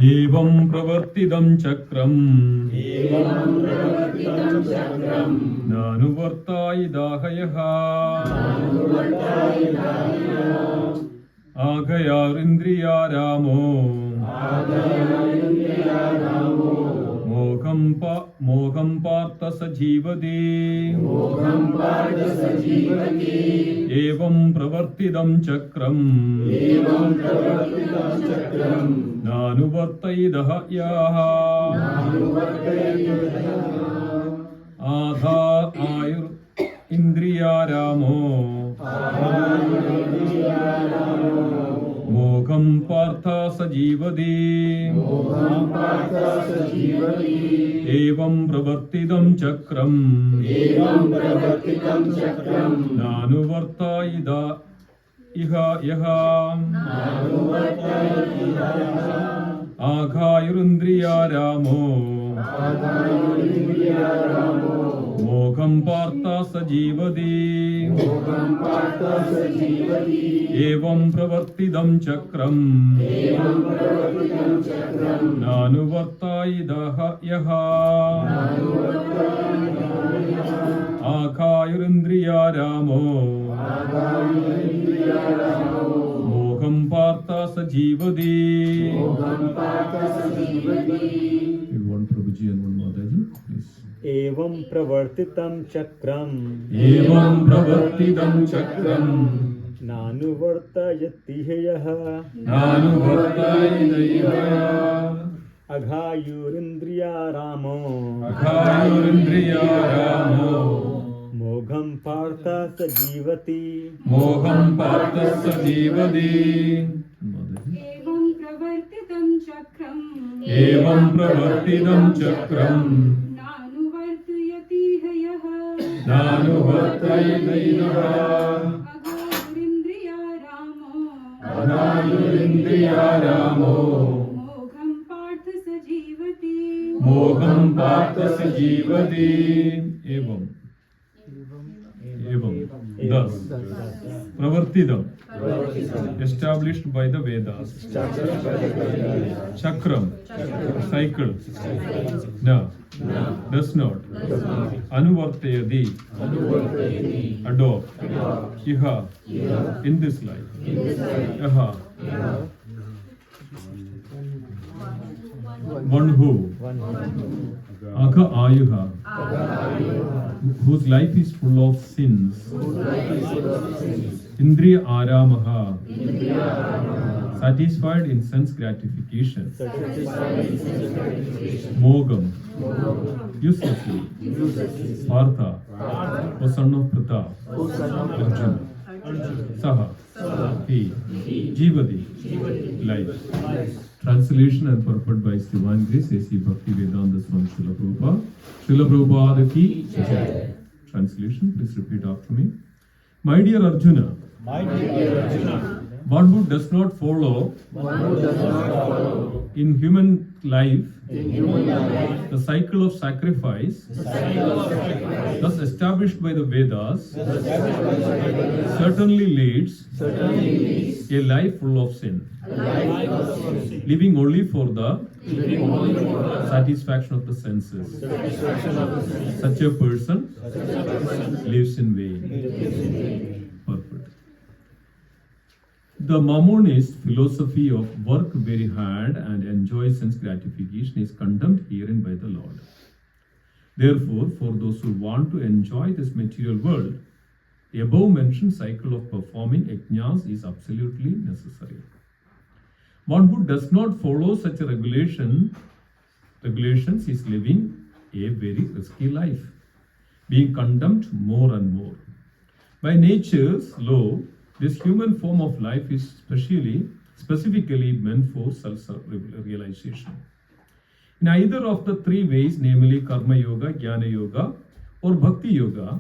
एवं प्रवर्तितं चक्रं नानुवर्तायिदाहयः आगयारिन्द्रियारामो मोघं पार्थ स जीवति एवं प्रवर्तितं चक्रं नानुवर्तयिदः यः आधा आयुर् इन्द्रियारामो मोघं पार्थ स जीवति एवं प्रवर्तितं चक्रं नानुवर्तयिद इह यः आघायुरिन्द्रियारामो मोघं पार्थ स जीवति एवं प्रवर्तितं चक्रं नानुवर्तयिदः यः आघायुरिन्द्रियारामो मोघं पार्थ स जीवति. One Prabhuji and one Mataji, please. एवं प्रवर्तितं चक्रं नानुवर्तयति यः अघायुरिन्द्रियारामो मोघं पार्थ स जीवति एवं प्रवर्तितं चक्रं नानुवर्तयिदैनः अघायुरिन्द्रियारामो मोघं पार्थ स जीवति एवं thus pravartidam established by the Vedas, chakram cycle does not anuvartayadi adopt iha in this life aha one who Agha Ayuha, whose life is full of sins. Indriya Aramaha, satisfied in sense gratification. Mogam, uselessly. Partha, O son of Pratap. Arjuna. Saha, he. Jivadi, life. Translation and purport by His Divine Grace, A.C. Bhaktivedanta Swami Srila Prabhupada. Srila Prabhupada ki jai. Translation, please repeat after me. My dear Arjuna, one who does not follow in human life the cycle of sacrifice thus established by the Vedas certainly leads a life full of sin, living only for the satisfaction of the senses. Such a person lives in vain. Perfect. The Mammonist philosophy of work very hard and enjoy sense gratification is condemned herein by the Lord. Therefore, for those who want to enjoy this material world, the above mentioned cycle of performing yajnas is absolutely necessary. One who does not follow such a regulations is living a very risky life, being condemned more and more. By nature's law, this human form of life is specifically meant for self-realization. In either of the three ways, namely Karma Yoga, Jnana Yoga, or Bhakti Yoga,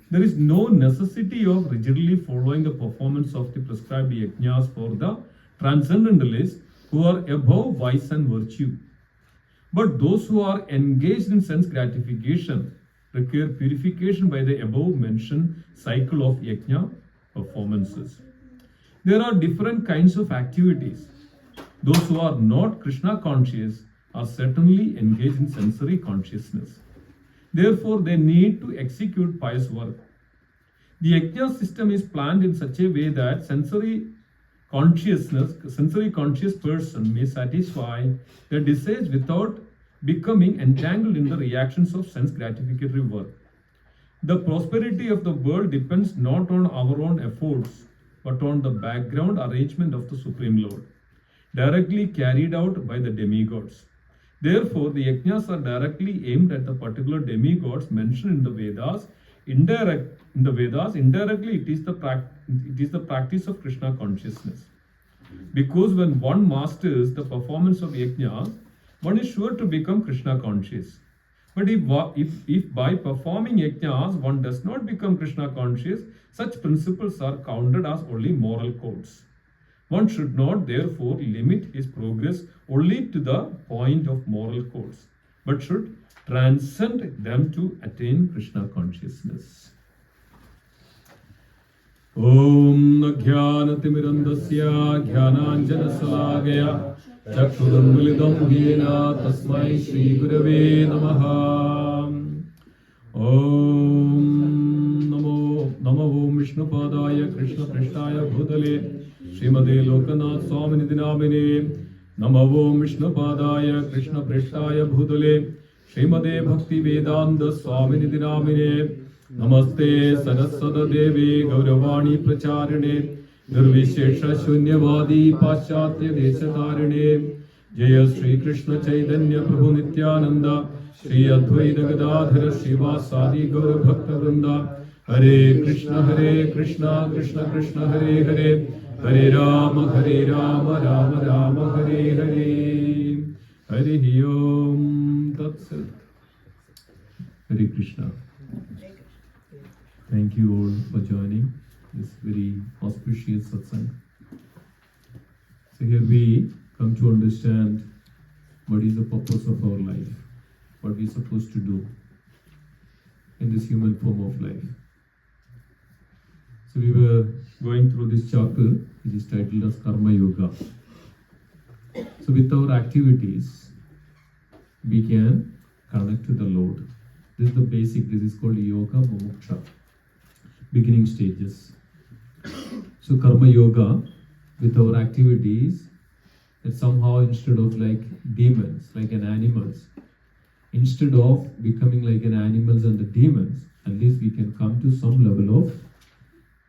there is no necessity of rigidly following the performance of the prescribed yajnas for the transcendentalists who are above vice and virtue. But those who are engaged in sense gratification require purification by the above mentioned cycle of yajna performances. There are different kinds of activities Those who are not Krishna conscious are certainly engaged in sensory consciousness. Therefore, they need to execute pious work. The yajna system is planned in such a way that sensory conscious person may satisfy their desires without becoming entangled in the reactions of sense gratificatory work. The prosperity of the world depends not on our own efforts, but on the background arrangement of the Supreme Lord, directly carried out by the demigods. Therefore, the yajnas are directly aimed at the particular demigods mentioned in the Vedas. Indirectly, it is the practice of Krishna consciousness. Because when one masters the performance of yajnas, one is sure to become Krishna conscious. But if by performing yajnas one does not become Krishna conscious, such principles are counted as only moral codes. One should not therefore limit his progress only to the point of moral codes, but should transcend them to attain Krishna consciousness. Om Jnanatimirandasya Jnananjanasalakaya Chakshurunmilitam Yena Tasmai Shri Gurave Namaha. Om Namo Vishnupadaya Krishna Prishtaya Bhutale Srimade Lokanath Swamini Dinamine. Namo Vishnupadaya Krishna Prishtaya Bhutale Srimade Bhakti Vedanta Swamini Dinamine. Namaste Saraswata Devi Gauravani Pracharine Nirvishesha Shunyavadi Paschatya Deshatarine. Jaya Sri Krishna Chaitanya Prabhu Nityananda Sri Advaita Gadadhara Srivasadi Gaura Bhakta Vrinda. Hare Krishna Krishna Krishna Hare Hare Hare Rama Rama Rama Hare Hare. Hare Om Tat Sat. Hare Krishna. Thank you all for joining this very auspicious satsang. So here we come to understand what is the purpose of our life, what we are supposed to do in this human form of life. So we were going through this chapter, which is titled as Karma Yoga. So with our activities, we can connect to the Lord. This is the basic, this is called Yoga Mumuksha, beginning stages. So Karma Yoga, with our activities, that somehow instead of like demons, like an animals, instead of becoming like an animals and the demons, at least we can come to some level of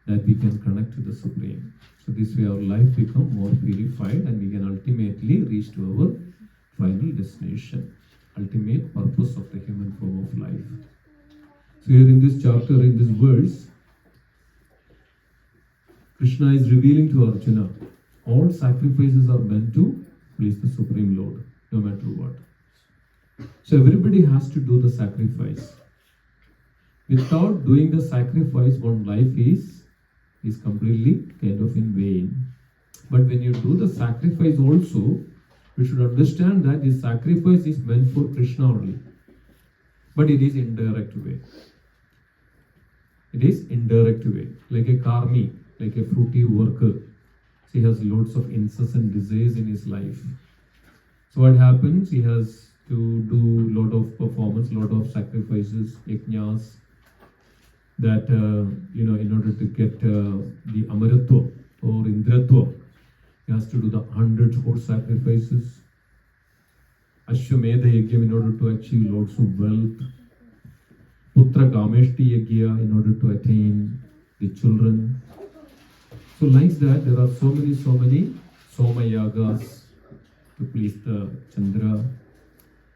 that we can connect to the Supreme. So this way our life become more purified and we can ultimately reach to our final destination, ultimate purpose of the human form of life. So here in this chapter, in this verse, Krishna is revealing to Arjuna, all sacrifices are meant to please the Supreme Lord, no matter what. So everybody has to do the sacrifice. Without doing the sacrifice, one life is completely kind of in vain. But when you do the sacrifice also, we should understand that this sacrifice is meant for Krishna only. But it is indirect way. It is indirect way. Like a karmi, like a fruity worker. He has lots of incessant desires in his life. So what happens? He has to do lot of performance, lot of sacrifices, yajnas, that in order to get the amaratva or indratva, he has to do the 100 horse sacrifices. Ashwamedha yajna in order to achieve lots of wealth. Putra kameshti yajna in order to attain the children. So like that, there are so many Soma yagas to please the Chandra.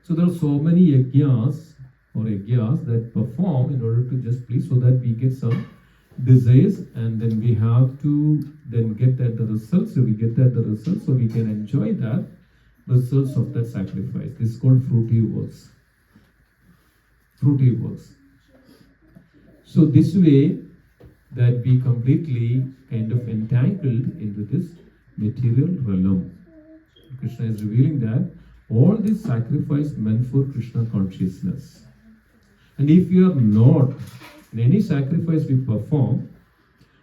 So there are so many yajnas that perform in order to just please, so that we get some desires, and then we have to then get that the results. So we get that the results, so we can enjoy that results of that sacrifice. This is called fruity works. Fruity works. So this way that we completely kind of entangled into this material realm. Krishna is revealing that all this sacrifice meant for Krishna consciousness. And if you are not, in any sacrifice we perform,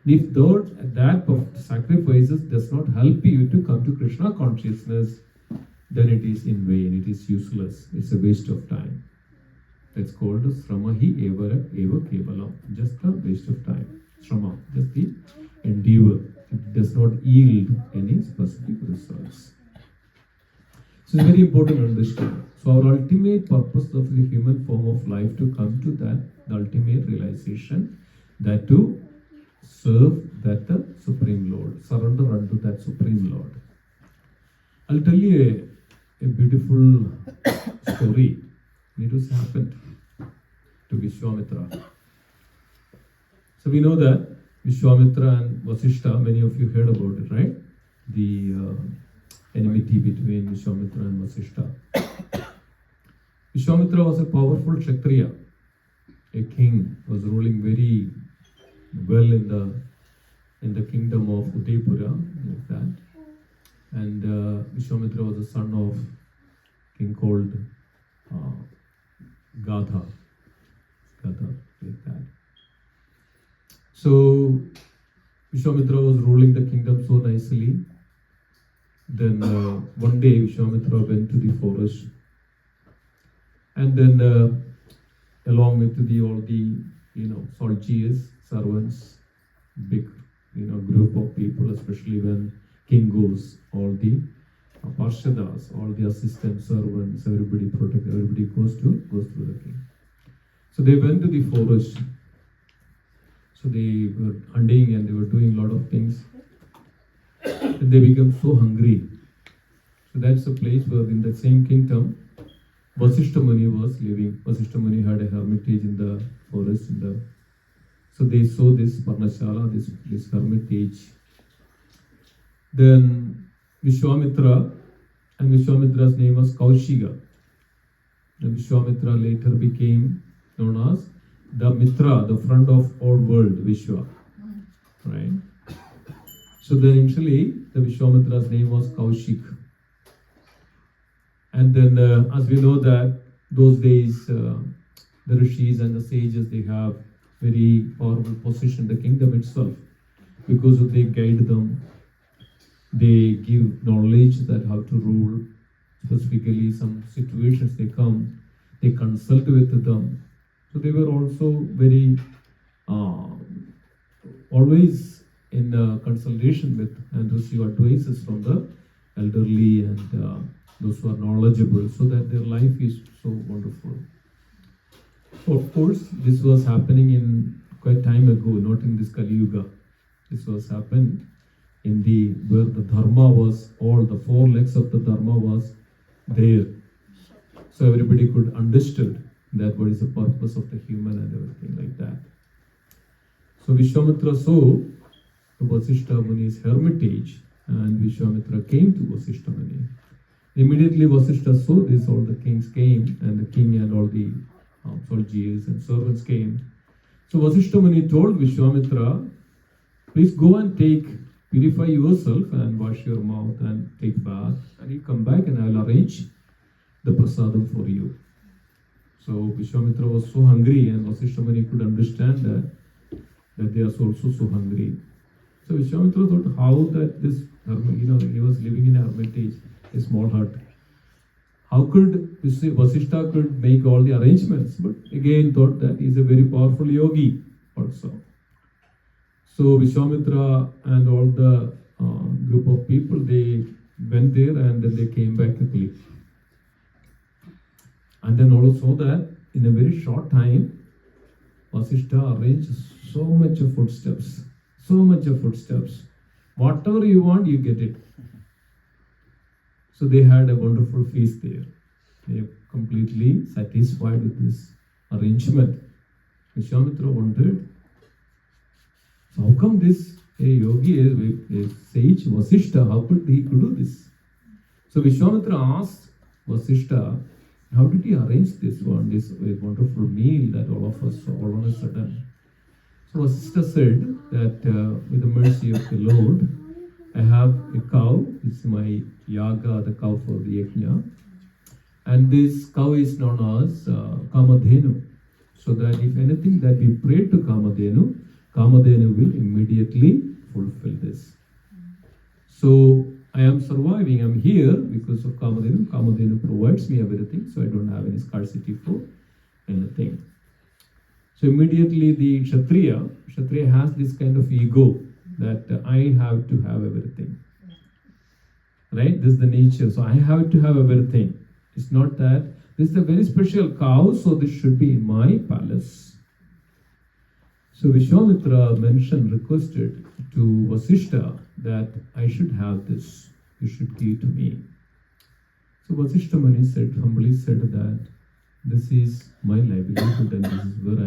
and If that sacrifices does not help you to come to Krishna consciousness, then it is in vain, it is useless, it's a waste of time. That's called sramahi eva kevalam, just a waste of time. Srama, just the endeavor. It does not yield any specific results. So it's very important to understand. So our ultimate purpose of the human form of life to come to that, the ultimate realization, that to serve that the Supreme Lord, surrender unto that Supreme Lord. I'll tell you a beautiful story. It was happened to Vishwamitra. So we know that Vishwamitra and Vasishtha, many of you heard about it, right? The enmity between Vishwamitra and Vasishtha. Vishwamitra was a powerful Kshatriya. A king was ruling very well in the kingdom of Udaipura, like that. And Vishwamitra was the son of a king called Gadha, like that. So Vishwamitra was ruling the kingdom so nicely. Then one day Vishwamitra went to the forest, and then along with all the soldiers, servants, big group of people, especially when king goes, all the parshadas, all the assistant servants, everybody goes to the king. So they went to the forest. So they were hunting and they were doing a lot of things. And they became so hungry. So that's a place where in the same kingdom, Vashishta Muni was living. Vashishta Muni had a hermitage in the forest. So they saw this Parnashala, this hermitage. Then Vishwamitra, and Vishwamitra's name was Kaushika. And Vishwamitra later became known as the Mitra, the friend of all world, Vishwa. Right? So then initially, the Vishwamitra's name was Kaushik. And then, as we know that those days, the rishis and the sages, they have very powerful position in the kingdom itself, because they guide them, they give knowledge that how to rule. Specifically, some situations they come, they consult with them. So they were also very always in consultation with and receive advices from the elderly and those who are knowledgeable, so that their life is so wonderful. So of course, this was happening in quite time ago, not in this Kali Yuga. This was happened in where the dharma was, all the four legs of the dharma was there. So everybody could understood that what is the purpose of the human and everything like that. So Vishwamitra saw the Vasishtha Muni's hermitage, and Vishwamitra came to Vasishtha Muni. Immediately Vasishtha saw this, all the kings came, and the king and all the soldiers and servants came. So Vasishtha Muni told Vishwamitra, please go and purify yourself and wash your mouth and take bath, and you come back and I will arrange the prasadam for you. So Vishwamitra was so hungry, and Vasishtha Muni could understand that they are also so hungry. So Vishwamitra thought how that this, he was living in a hermitage, a small hut. How could Vasishtha could make all the arrangements? But again thought that he is a very powerful yogi also. So Vishwamitra and all the group of people, they went there and then they came back quickly. And then also that in a very short time, Vasishtha arranged so much of footsteps. Whatever you want, you get it. So they had a wonderful feast there. They are completely satisfied with this arrangement. Vishwamitra wondered, so how come this a yogi, a sage Vasishtha, how could he do this? So Vishwamitra asked Vasishtha, how did he arrange this wonderful meal that all of us saw all on a sudden? So Vasishtha said that with the mercy of the Lord, I have a cow. It's my yaga, the cow for the yajna. And this cow is known as Kamadhenu. So that if anything that we pray to Kamadhenu, Kamadhenu will immediately fulfill this. So I am surviving, I'm here because of Kamadhenu. Kamadhenu provides me everything, so I don't have any scarcity for anything. So immediately the Kshatriya has this kind of ego that I have to have everything. Right? This is the nature. So I have to have everything. It's not that this is a very special cow, so this should be in my palace. So Vishwamitra requested to Vasishtha that I should have this. You should give to me. So Vasishtha Muni humbly said that this is my livelihood and this is where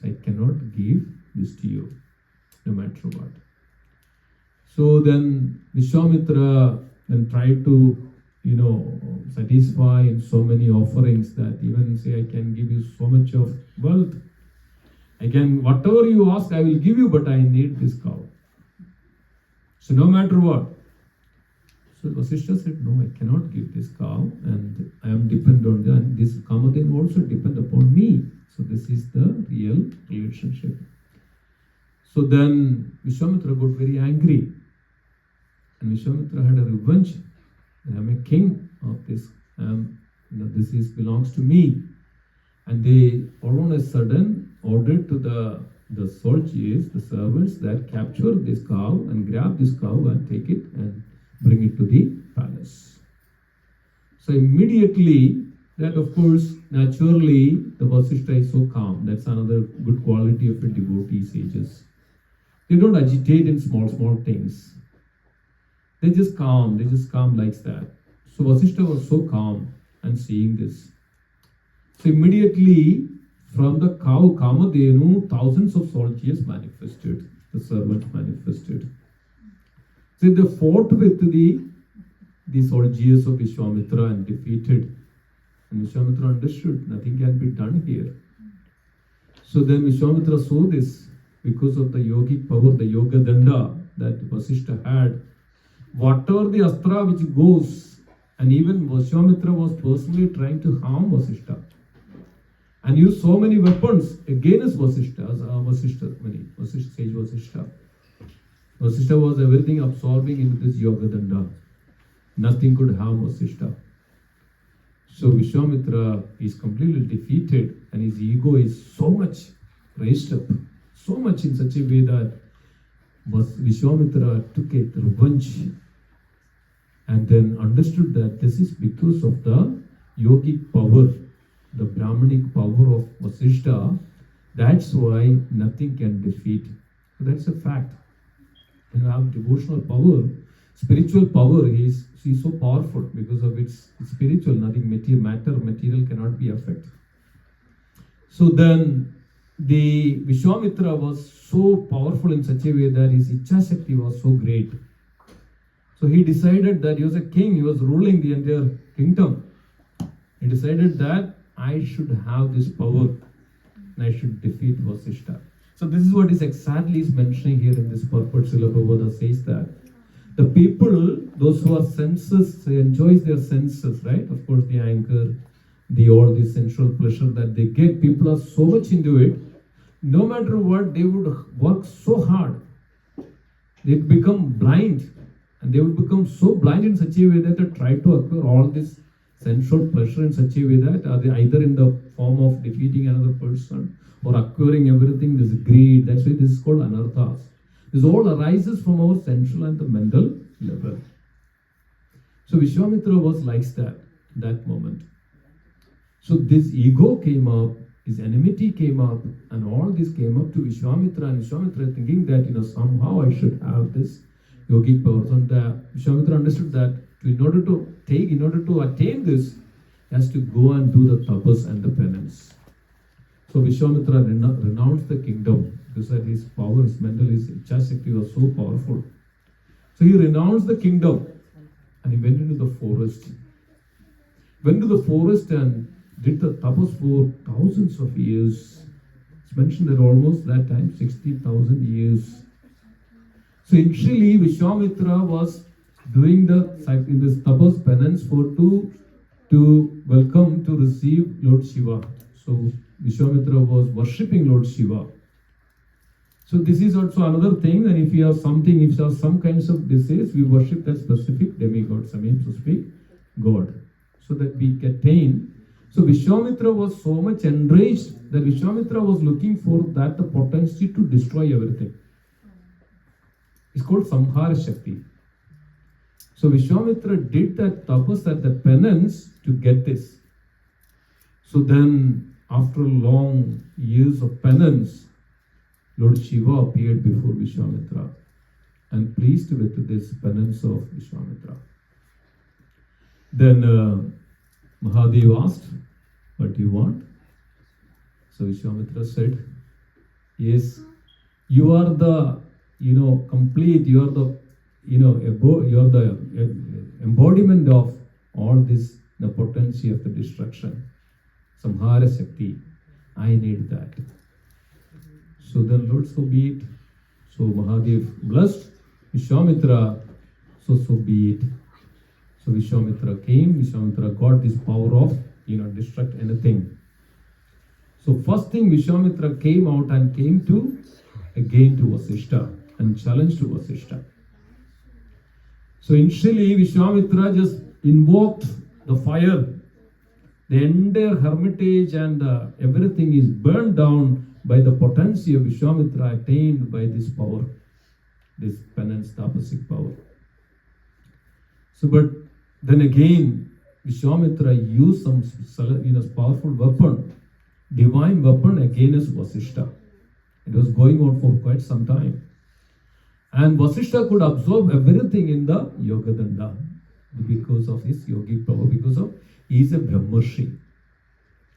I cannot give this to you, no matter what. So then Vishwamitra then tried to, satisfy in so many offerings that even say, I can give you so much of wealth. I can, whatever you ask, I will give you, but I need this cow. So no matter what. So Vasishtha said, no, I cannot give this cow and I am dependent on that. And this Kamadhenu also depend upon me. So this is the real relationship. So then Vishwamitra got very angry. And Vishwamitra had a revenge. And I'm a king of this. This belongs to me. And they all on a sudden ordered to the soldiers, the servants, that capture this cow and grab this cow and take it and bring it to the palace. So immediately, that of course, naturally, the Vasishtha is so calm. That's another good quality of a devotee, sages. They don't agitate in small things. They just calm like that. So Vasishtha was so calm and seeing this. So immediately, from the cow Kamadhenu, thousands of soldiers manifested. The servants manifested. So they fought with the soldiers of Vishwamitra and defeated. And Vishwamitra understood nothing can be done here. So then Vishwamitra saw this because of the yogic power, the yoga danda that Vasishtha had. Whatever the astra which goes, and even Vishwamitra was personally trying to harm Vasishtha and used so many weapons against Vasishtha, sage Vasishtha. Vasishtha was everything absorbing into this yoga danda. Nothing could harm Vasishtha. So Vishwamitra is completely defeated and his ego is so much raised up, so much in such a way that Vishwamitra took a revenge and then understood that this is because of the yogic power, the Brahmanic power of Vasishtha. That's why nothing can defeat. So that's a fact. When you have devotional power, spiritual power is so powerful because of its spiritual, nothing material cannot be affected. So then the Vishwamitra was so powerful in such a way that his Ichha Shakti was so great. So he decided that he was a king, he was ruling the entire kingdom. He decided that I should have this power and I should defeat Vasishtha. So this is what is exactly is mentioning here in this purport. Srila Prabhupada says that the people, those who are senses, they enjoy their senses, right? Of course, the anger, all the sensual pleasure that they get, people are so much into it. No matter what, they would work so hard. They'd become blind. And they would become so blind in such a way that they try to acquire all this sensual pleasure in such a way that they either in the form of defeating another person or acquiring everything, this greed. That's why this is called anarthas. This all arises from our sensual and the mental level. So Vishwamitra was like that moment. So this ego came up, his enmity came up, and all this came up to Vishwamitra, and Vishwamitra thinking that somehow I should have this yogic powers. And Vishwamitra understood that in order to attain this, he has to go and do the tapas and the penance. So Vishwamitra renounced the kingdom because his power, his mental, his Ichha Shakti was so powerful. So he renounced the kingdom and he went into the forest. Went to the forest and did the tapas for thousands of years. It's mentioned that almost that time 60,000 years. So initially Vishwamitra was doing this tapas penance to welcome, to receive Lord Shiva. So Vishwamitra was worshipping Lord Shiva. So this is also another thing. And if you have something, if you have some kinds of disease, we worship that specific demigod, I mean to speak, God, so that we attain. So Vishwamitra was so much enraged that Vishwamitra was looking for that the potency to destroy everything. It's called Samhara Shakti. So Vishwamitra did that tapas at the penance to get this. So then, after long years of penance, Lord Shiva appeared before Vishwamitra and pleased with this penance of Vishwamitra. Then Mahadev asked, "What do you want?" So Vishwamitra said, "Yes, you are the, complete, you are the, you are the embodiment of all this, the potency of the destruction. Samhara Shakti. I need that." So then, Lord, so be it. So Mahadev blessed Vishwamitra, so be it. So Vishwamitra came, Vishwamitra got this power of, destruct anything. So first thing, Vishwamitra came out and came to Vasishtha and challenged to Vasishtha. So initially, Vishwamitra just invoked the fire. The entire hermitage and everything is burned down by the potency of Vishwamitra attained by this power, this penance, tapasic power. So, but then again, Vishwamitra used some powerful weapon, divine weapon against Vasishtha. It was going on for quite some time. And Vasishtha could absorb everything in the Yogadanda because of his yogic power, because of he is a Brahmarshi.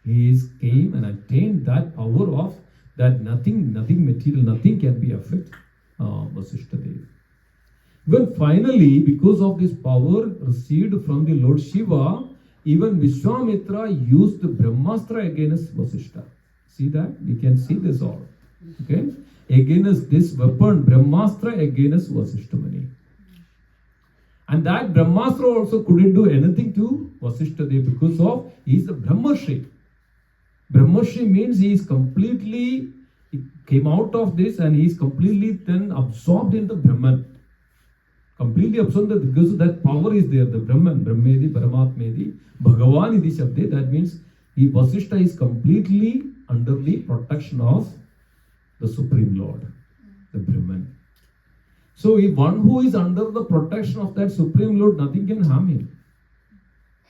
He came and attained that power of that nothing material, nothing can be affect Vasishtha Dev. Well, finally, because of this power received from the Lord Shiva, even Vishwamitra used the Brahmastra against Vasishtha. See that? We can see this all. Okay? Against this weapon, Brahmastra against Vasishtha Muni. And that Brahmastra also couldn't do anything to Vasishtha Dev because of he is a Brahmarshi. Brahmarshi means he came out of this and he is completely then absorbed in the Brahman. Completely absorbed because that power is there, the Brahman, Brahmedi, Paramatmedi, Bhagavan Idi Shabde. That means Vasishtha is completely under the protection of the Supreme Lord, the Brahman. So if one who is under the protection of that Supreme Lord, nothing can harm him.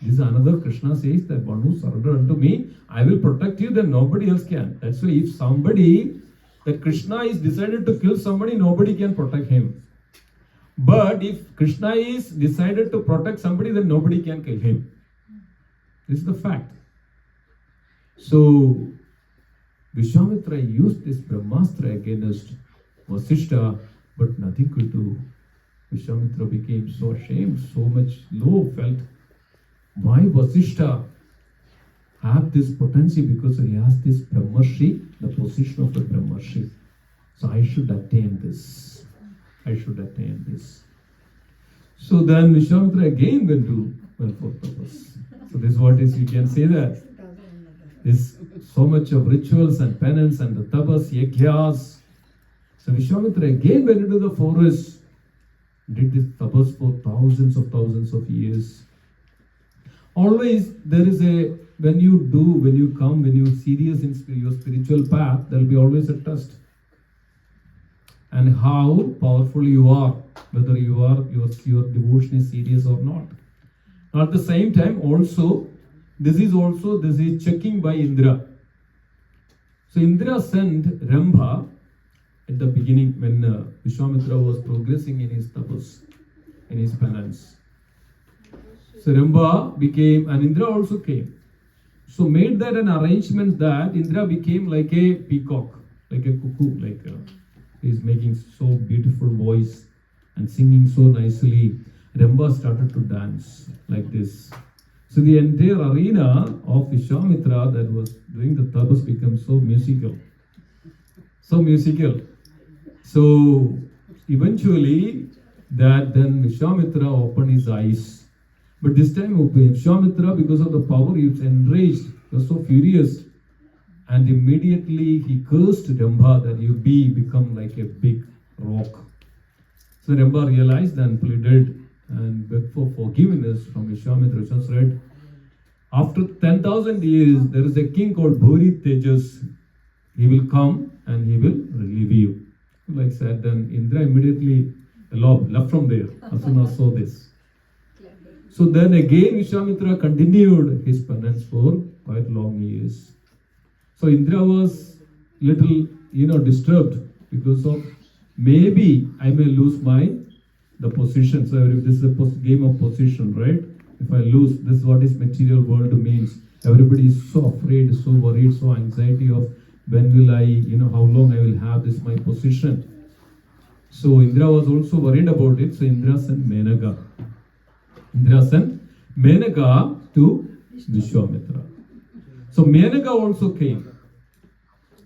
This is another Krishna says that one who surrender unto me, I will protect you, then nobody else can. That's why if somebody, that Krishna is decided to kill somebody, nobody can protect him. But if Krishna is decided to protect somebody, then nobody can kill him. This is the fact. So Vishwamitra used this Brahmastra against Vasishtha, but nothing could do. Vishwamitra became so ashamed, so much low felt. Why Vasishtha have this potency? Because he has this Brahmarshi, the position of the Brahmarshi. So I should attain this. So then Vishwamitra again went for tapas. So this is what is, you can say that. There's so much of rituals and penance and the tapas, yagyas. So Vishwamitra again went into the forest, did this tapas for thousands of years. Always there is when you serious in your spiritual path, there will be always a test. And how powerful you are, whether your devotion is serious or not. Now at the same time also, this is checking by Indra. So Indra sent Rambha at the beginning when Vishwamitra was progressing in his tapas, in his penance. So Rambha became, and Indra also came. So made that an arrangement that Indra became like a peacock, like a cuckoo, he's making so beautiful voice and singing so nicely. Rambha started to dance like this. So the entire arena of Vishwamitra that was doing the tapas became so musical. So eventually that then Vishwamitra opened his eyes. But this time Vishwamitra, because of the power, he was enraged, he was so furious. and immediately he cursed Ramba that you become like a big rock. So Ramba realized and pleaded and begged for forgiveness from Vishwamitra. Vishwamitra said, after 10,000 years, there is a king called Bhuri Tejas. He will come and he will relieve you. Like said, then Indra immediately left from there as soon as saw this. So then again Vishwamitra continued his penance for quite long years. So Indra was little, disturbed because of maybe I may lose the position. So if this is a game of position, right? If I lose, this is what this material world means. Everybody is so afraid, so worried, so anxiety of when will I, how long I will have this my position. So Indra was also worried about it. So Indra sent Menaka. Indra sent Menaka to Vishwamitra. So Menaka also came.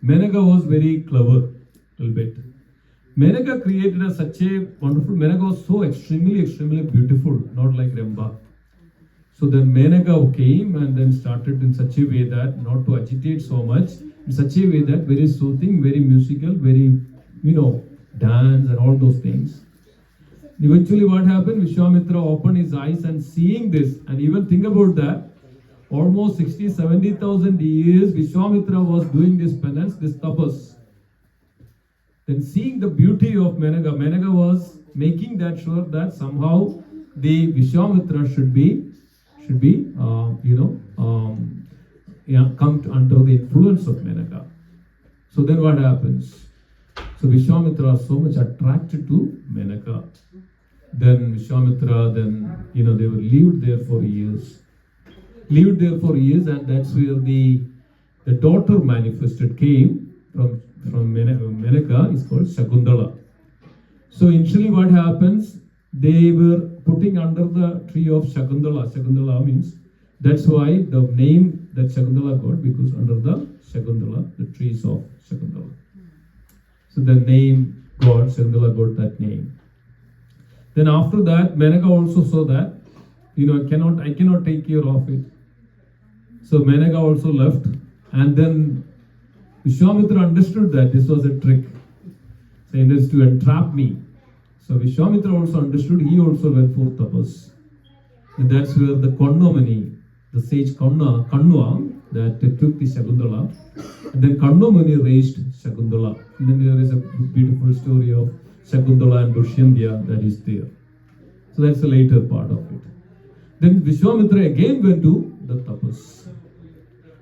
Menaka was very clever, a little bit. Menaka created such a wonderful. Menaka was so extremely beautiful, not like Ramba. So then Menaka came and then started in such a way that not to agitate so much, in such a way that very soothing, very musical, very, dance and all those things. Eventually what happened? Vishwamitra opened his eyes and seeing this, and even think about that, almost 60,000-70,000 years Vishwamitra was doing this penance, this tapas. Then seeing the beauty of Menaka, Menaka was making that sure that somehow the Vishwamitra should be come under the influence of Menaka. So then what happens? So Vishwamitra was so much attracted to Menaka. Then Vishwamitra, they were lived there for years. And that's where the daughter manifested came from Menaka is called Shakuntala. So initially what happens? They were putting under the tree of Shakuntala. Shakuntala means, that's why the name that Shakuntala got, because under the Shakuntala, the trees of Shakuntala. So the name God, Shakuntala got that name. Then after that, Menaka also saw that, I cannot take care of it. So Menaka also left, and then Vishwamitra understood that this was a trick. Saying this to entrap me. So Vishwamitra also understood, he also went for tapas. And that's where the Kannamani, the sage Kanwa, that took the Shakuntala. And then Kannamani raised Shakuntala. And then there is a beautiful story of Shakuntala and Dushyantya that is there. So that's the later part of it. Then Vishwamitra again went to the tapas.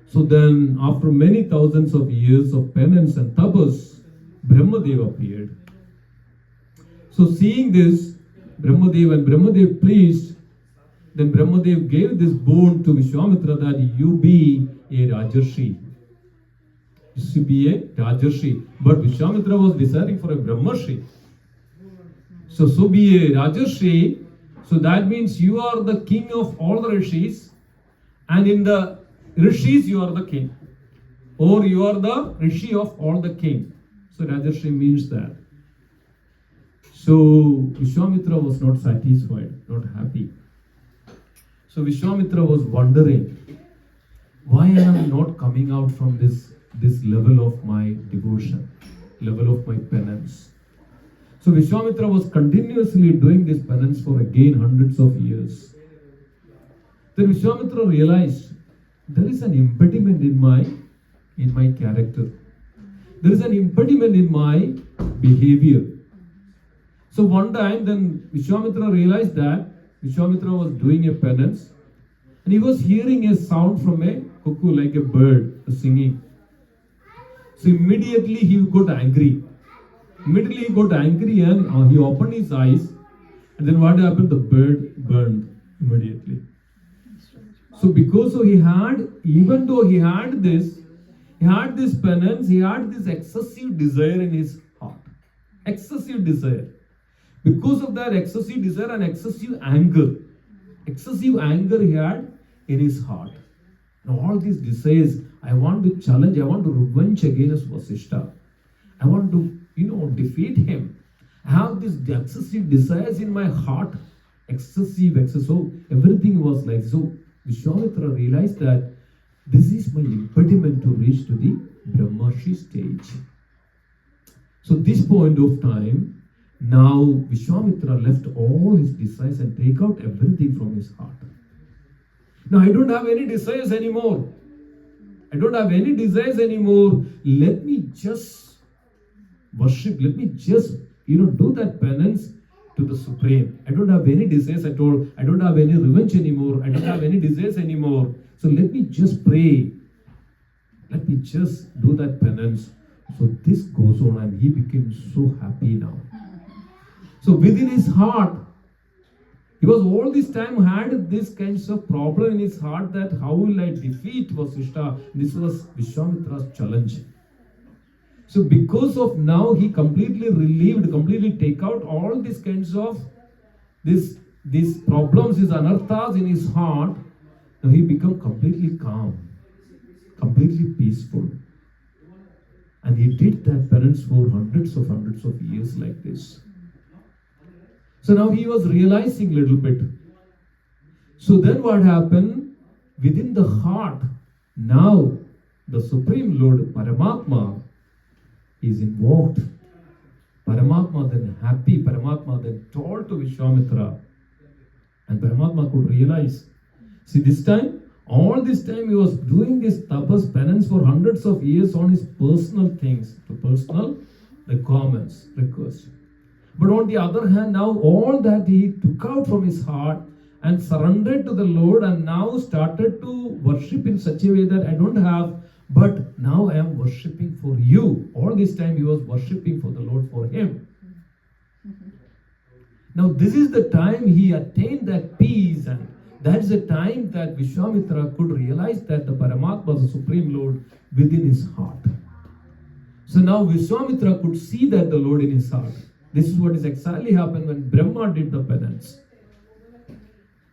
So then after many thousands of years of penance and tapas, Brahmadev appeared. So seeing this, Brahmadev pleased, then Brahmadev gave this boon to Vishwamitra that you be a Rajarshi. You should be a Rajarshi. But Vishwamitra was desiring for a Brahmarshi. So be a Rajarshi. So that means you are the king of all the Rishis, and in the Rishis you are the king. Or you are the Rishi of all the king. So Rajarshi means that. So Vishwamitra was not satisfied, not happy. So Vishwamitra was wondering, why am I not coming out from this level of my devotion, level of my penance? So Vishwamitra was continuously doing this penance for again hundreds of years. Then Vishwamitra realized there is an impediment in my character. There is an impediment in my behavior. So one time then Vishwamitra realized that Vishwamitra was doing a penance and he was hearing a sound from a cuckoo, like a bird singing. So immediately he got angry. And he opened his eyes, and then what happened? The bird burned immediately. So because he had, even though he had this penance, he had this excessive desire in his heart. Excessive desire. Because of that excessive desire and excessive anger he had in his heart. Now all these desires, I want to challenge, I want to revenge against Vasishtha. I want to, defeat him. I have these excessive desires in my heart. Excessive. So everything was like so. Vishwamitra realized that This is my impediment to reach to the Brahmarshi stage. So this point of time, now Vishwamitra left all his desires and take out everything from his heart. Now I don't have any desires anymore. I don't have any desires anymore. Let me just worship. Let me just, do that penance to the Supreme. I don't have any desires at all. I don't have any revenge anymore. I don't have any desires anymore. So let me just pray. Let me just do that penance. So this goes on and he became so happy now. So within his heart, he was all this time had this kinds of problem in his heart that how will I defeat Vasishtha? This was Vishwamitra's challenge. So because of now he completely relieved, completely take out all these kinds of these problems, these anarthas in his heart. Now he become completely calm, completely peaceful. And he did that penance for hundreds of years like this. So now he was realizing a little bit. So then what happened? Within the heart, now the Supreme Lord Paramatma is invoked. Paramatma then happy, Paramatma then told to Vishwamitra. And Paramatma could realize. See, this time, all this time he was doing this tapas penance for hundreds of years on his personal things, to personal requirements, requests. But on the other hand, now all that he took out from his heart and surrendered to the Lord and now started to worship in such a way that I don't have, but now I am worshipping for you. All this time he was worshipping for the Lord, for him. Now this is the time he attained that peace, and that's the time that Vishwamitra could realize that the Paramatma, the Supreme Lord, within his heart. So now Vishwamitra could see that the Lord in his heart. This is what is exactly happened when Brahma did the penance.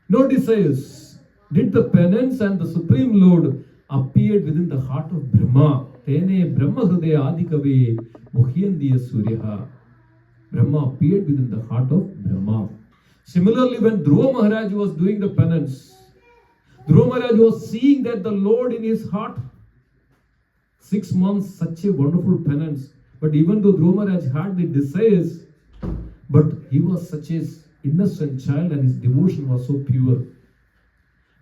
No desires. Did the penance and the Supreme Lord appeared within the heart of Brahma. Tene Brahma Hridaya Adikave Muhyandiya Suryaha. Brahma appeared within the heart of Brahma. Similarly, when Dhruva Maharaj was doing the penance, Dhruva Maharaj was seeing that the Lord in his heart. 6 months, such a wonderful penance. But even though Dhruva Maharaj had the desires, but he was such an innocent child and his devotion was so pure.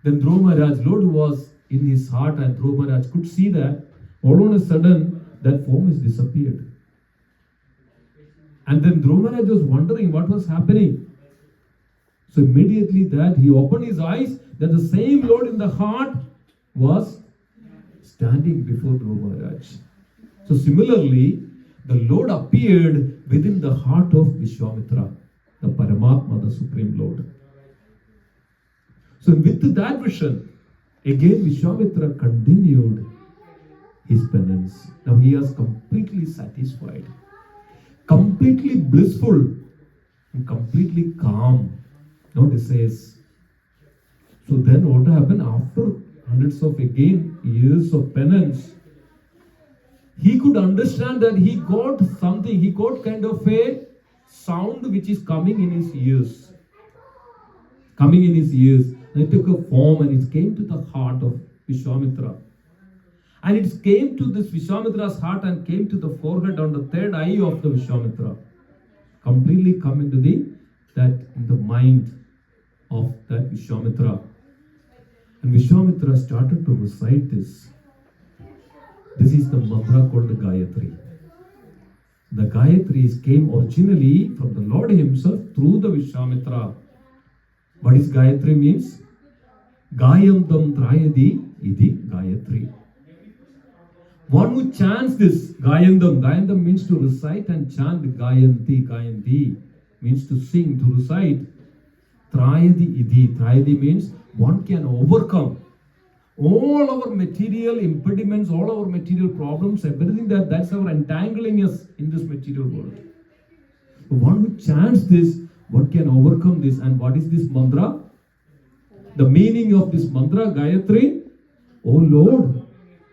Then Dhruva Maharaj, Lord was in his heart, and Dhruva Maharaj could see that all on a sudden that form is disappeared. And then Dhruva Maharaj was wondering what was happening. So immediately that he opened his eyes, that the same Lord in the heart was standing before Dhruva Maharaj. So similarly, the Lord appeared within the heart of Vishwamitra, the Paramatma, the Supreme Lord. So with that vision, again Vishwamitra continued his penance. Now he was completely satisfied, completely blissful, and completely calm. No desires. So then what happened after hundreds of years of penance? He could understand that he got something, he got kind of a sound which is coming in his ears. Coming in his ears. And it took a form and it came to the heart of Vishwamitra. And it came to this Vishwamitra's heart and came to the forehead on the third eye of the Vishwamitra. Completely come into the mind of that Vishwamitra. And Vishwamitra started to recite this. This is the mantra called the Gayatri. The Gayatri came originally from the Lord himself through the Vishwamitra. What is Gayatri means? Gayandam Trayadi Idi Gayatri. One who chants this, Gayandam means to recite and chant. Gayanti means to sing, to recite. Trayadi means one can overcome all our material impediments, all our material problems, everything that's our entangling us in this material world. One who chants this, one can overcome this. And what is this mantra? The meaning of this mantra, Gayatri, O Lord,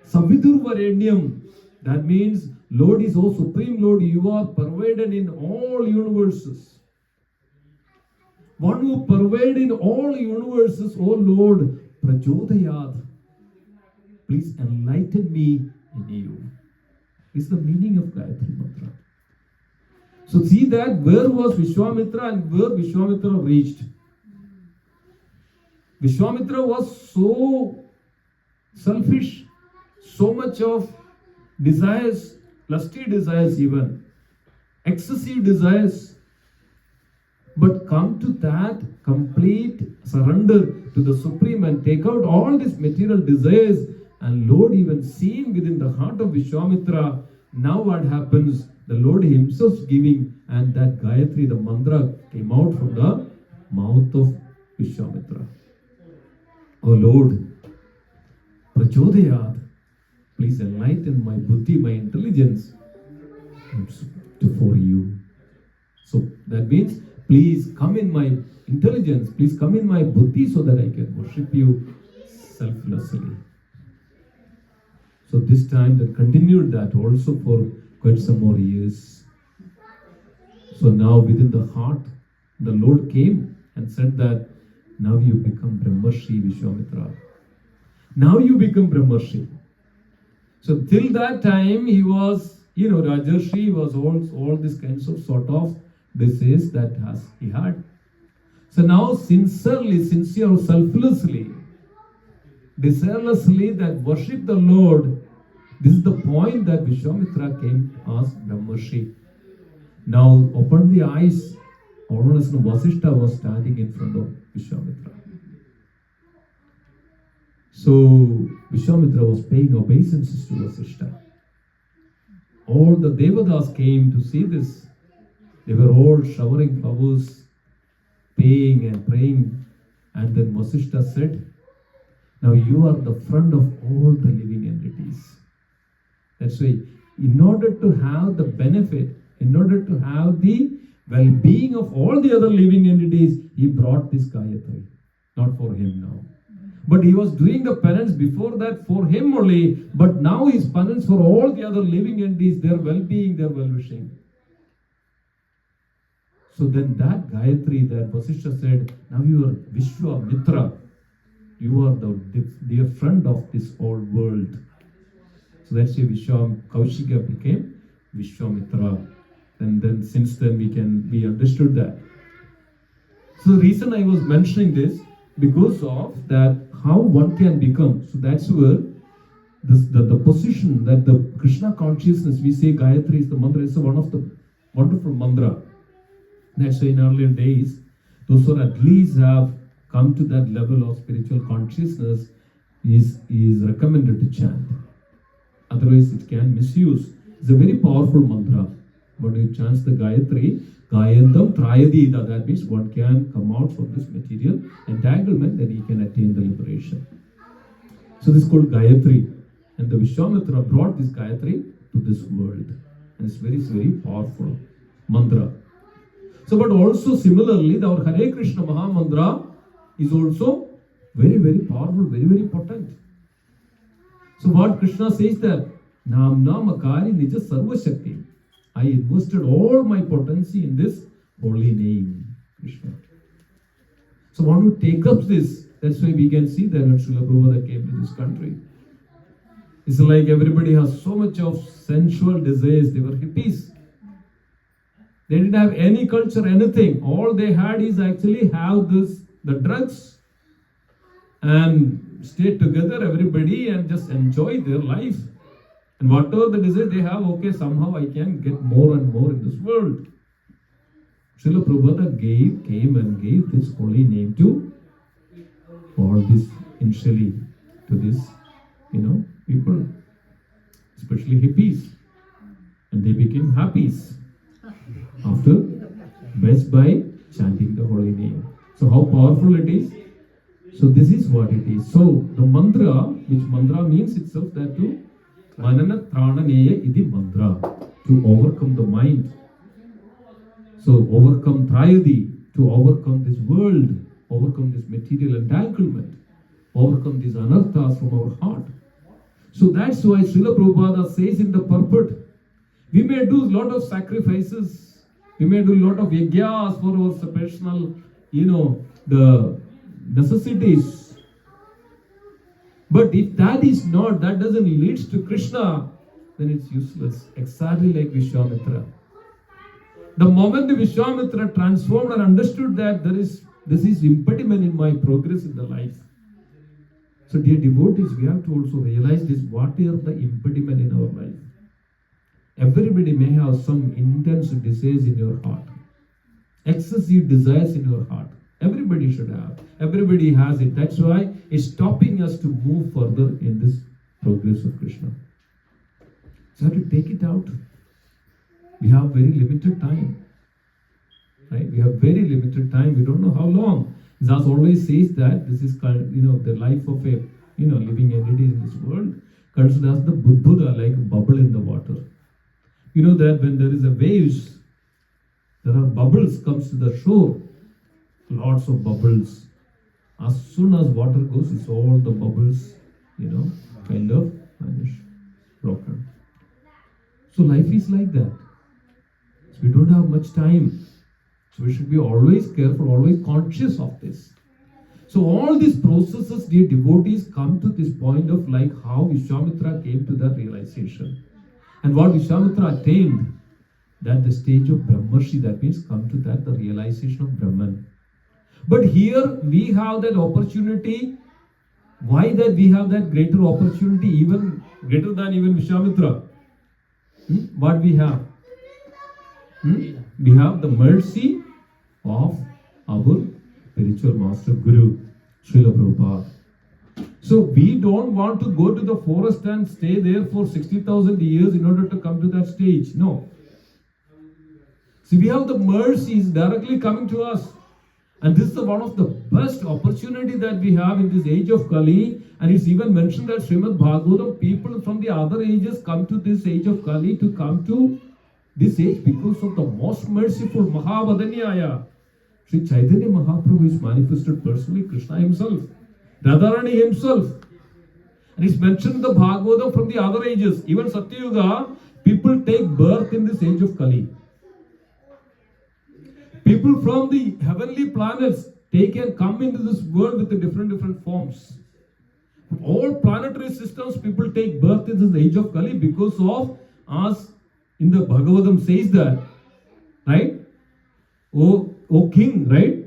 Savidur Varenyam. That means, Lord is, O Supreme Lord, you are pervaded in all universes. One who pervades in all universes, O Lord, Prajodayad. please enlighten me in you. Is the meaning of Gayatri Mantra. So see that where was Vishwamitra and where Vishwamitra reached. Vishwamitra was so selfish, so much of desires, lusty desires even, excessive desires. But come to that complete surrender to the Supreme and take out all these material desires, and Lord even seen within the heart of Vishwamitra. Now what happens? The Lord himself giving, and that Gayatri, the mantra, came out from the mouth of Vishwamitra. Oh Lord, Prachodayat, please enlighten my buddhi, my intelligence for you. So that means, please come in my intelligence, please come in my buddhi so that I can worship you selflessly. So this time they continued that also for quite some more years. So now within the heart, the Lord came and said that now you become Brahmarshi Vishwamitra. Now you become Brahmarshi. So till that time he was, Rajarshi, was all these kinds of sort of disease that he had. So now sincerely, selflessly, desirelessly that worship the Lord, this is the point that Vishwamitra came as Brahmarshi. Now open the eyes, Vasishtha was standing in front of Vishwamitra. So Vishwamitra was paying obeisances to Vasishtha. All the Devatas came to see this. They were all showering flowers, paying and praying. And then Vasishtha said, now you are the friend of all the living entities. That's why, in order to have the benefit, in order to have the well-being of all the other living entities, he brought this Gayatri. Not for him now. But he was doing the penance before that for him only, but now his penance for all the other living entities, their well-being, their well-wishing. So then that Gayatri, that Vasishtha said, now you are Vishwamitra. You are the dear friend of this whole world. So that's why Kaushika became Vishwamitra. And then since then we understood that. So the reason I was mentioning this, because of that, how one can become. So that's where the position that the Krishna consciousness, we say Gayatri is the mantra, is one of the wonderful mantra. That's why in earlier days, those who at least have come to that level of spiritual consciousness is recommended to chant. Otherwise it can misuse. It's a very powerful mantra. When you chant the Gayatri, Gayandam Trayadita, that means one can come out from this material entanglement and he can attain the liberation. So this is called Gayatri. And the Vishwamitra brought this Gayatri to this world. And it's very, very powerful mantra. So, but also similarly, our Hare Krishna Maha Mantra is also very, very powerful, very, very potent. So what Krishna says that, Namna Makari Nija Sarva Shakti. I invested all my potency in this holy name, Krishna. So one who takes up this, that's why we can see that when Srila Prabhupada came to this country. It's like everybody has so much of sensual desires. They were hippies. They didn't have any culture, anything. All they had is actually have the drugs and stay together, everybody, and just enjoy their life. And whatever the desire they have, okay, somehow I can get more and more in this world. Srila Prabhupada came and gave this holy name to all this, initially, to this, people, especially hippies. And they became happies after, best by chanting the holy name. So how powerful it is. So this is what it is. So the mantra, which mantra means itself that to Manana Trananeya Idi mantra, to overcome the mind. So overcome Trayadi, to overcome this world, overcome this material entanglement, overcome these anarthas from our heart. So that's why Srila Prabhupada says in the purport, we may do a lot of sacrifices, we may do a lot of yajnas for our personal, the necessities. But if that doesn't lead to Krishna, then it's useless. Exactly like Vishwamitra. The moment the Vishwamitra transformed and understood that this is impediment in my progress in the life. So dear devotees, we have to also realize this, what are the impediment in our life. Everybody may have some intense desires in your heart, excessive desires in your heart. Everybody should have. Everybody has it. That's why it's stopping us to move further in this progress of Krishna. So have to take it out. We have very limited time. Right? We have very limited time. We don't know how long. Zaz always says that this is the life of a living entity in this world, considered as the Buddha, like a bubble in the water. You know that when there is a waves, there are bubbles comes to the shore, lots of bubbles. As soon as water goes, it's all the bubbles, kind of vanish, broken. So life is like that. So we don't have much time. So we should be always careful, always conscious of this. So all these processes, dear devotees, come to this point of like how Vishwamitra came to that realization. And what Vishwamitra attained, that the stage of Brahmarshi, that means come to that, the realization of Brahman. But here we have that opportunity. Why that we have that greater opportunity, even greater than even Vishwamitra? What we have? We have the mercy of our spiritual master Guru, Srila Prabhupada. So we don't want to go to the forest and stay there for 60,000 years in order to come to that stage. No. So we have the mercies directly coming to us. And this is one of the best opportunity that we have in this age of Kali. And it's even mentioned that Srimad Bhagavatam, people from the other ages come to this age of Kali to come to this age because of the most merciful Mahavadanyaya. Sri Chaitanya Mahaprabhu is manifested personally, Krishna himself, Radharani himself. And it's mentioned in the Bhagavatam from the other ages. Even Satyuga, people take birth in this age of Kali. People from the heavenly planets take and come into this world with the different forms. From all planetary systems, people take birth in this age of Kali because of us. In the Bhagavatam says that, right? O king, right?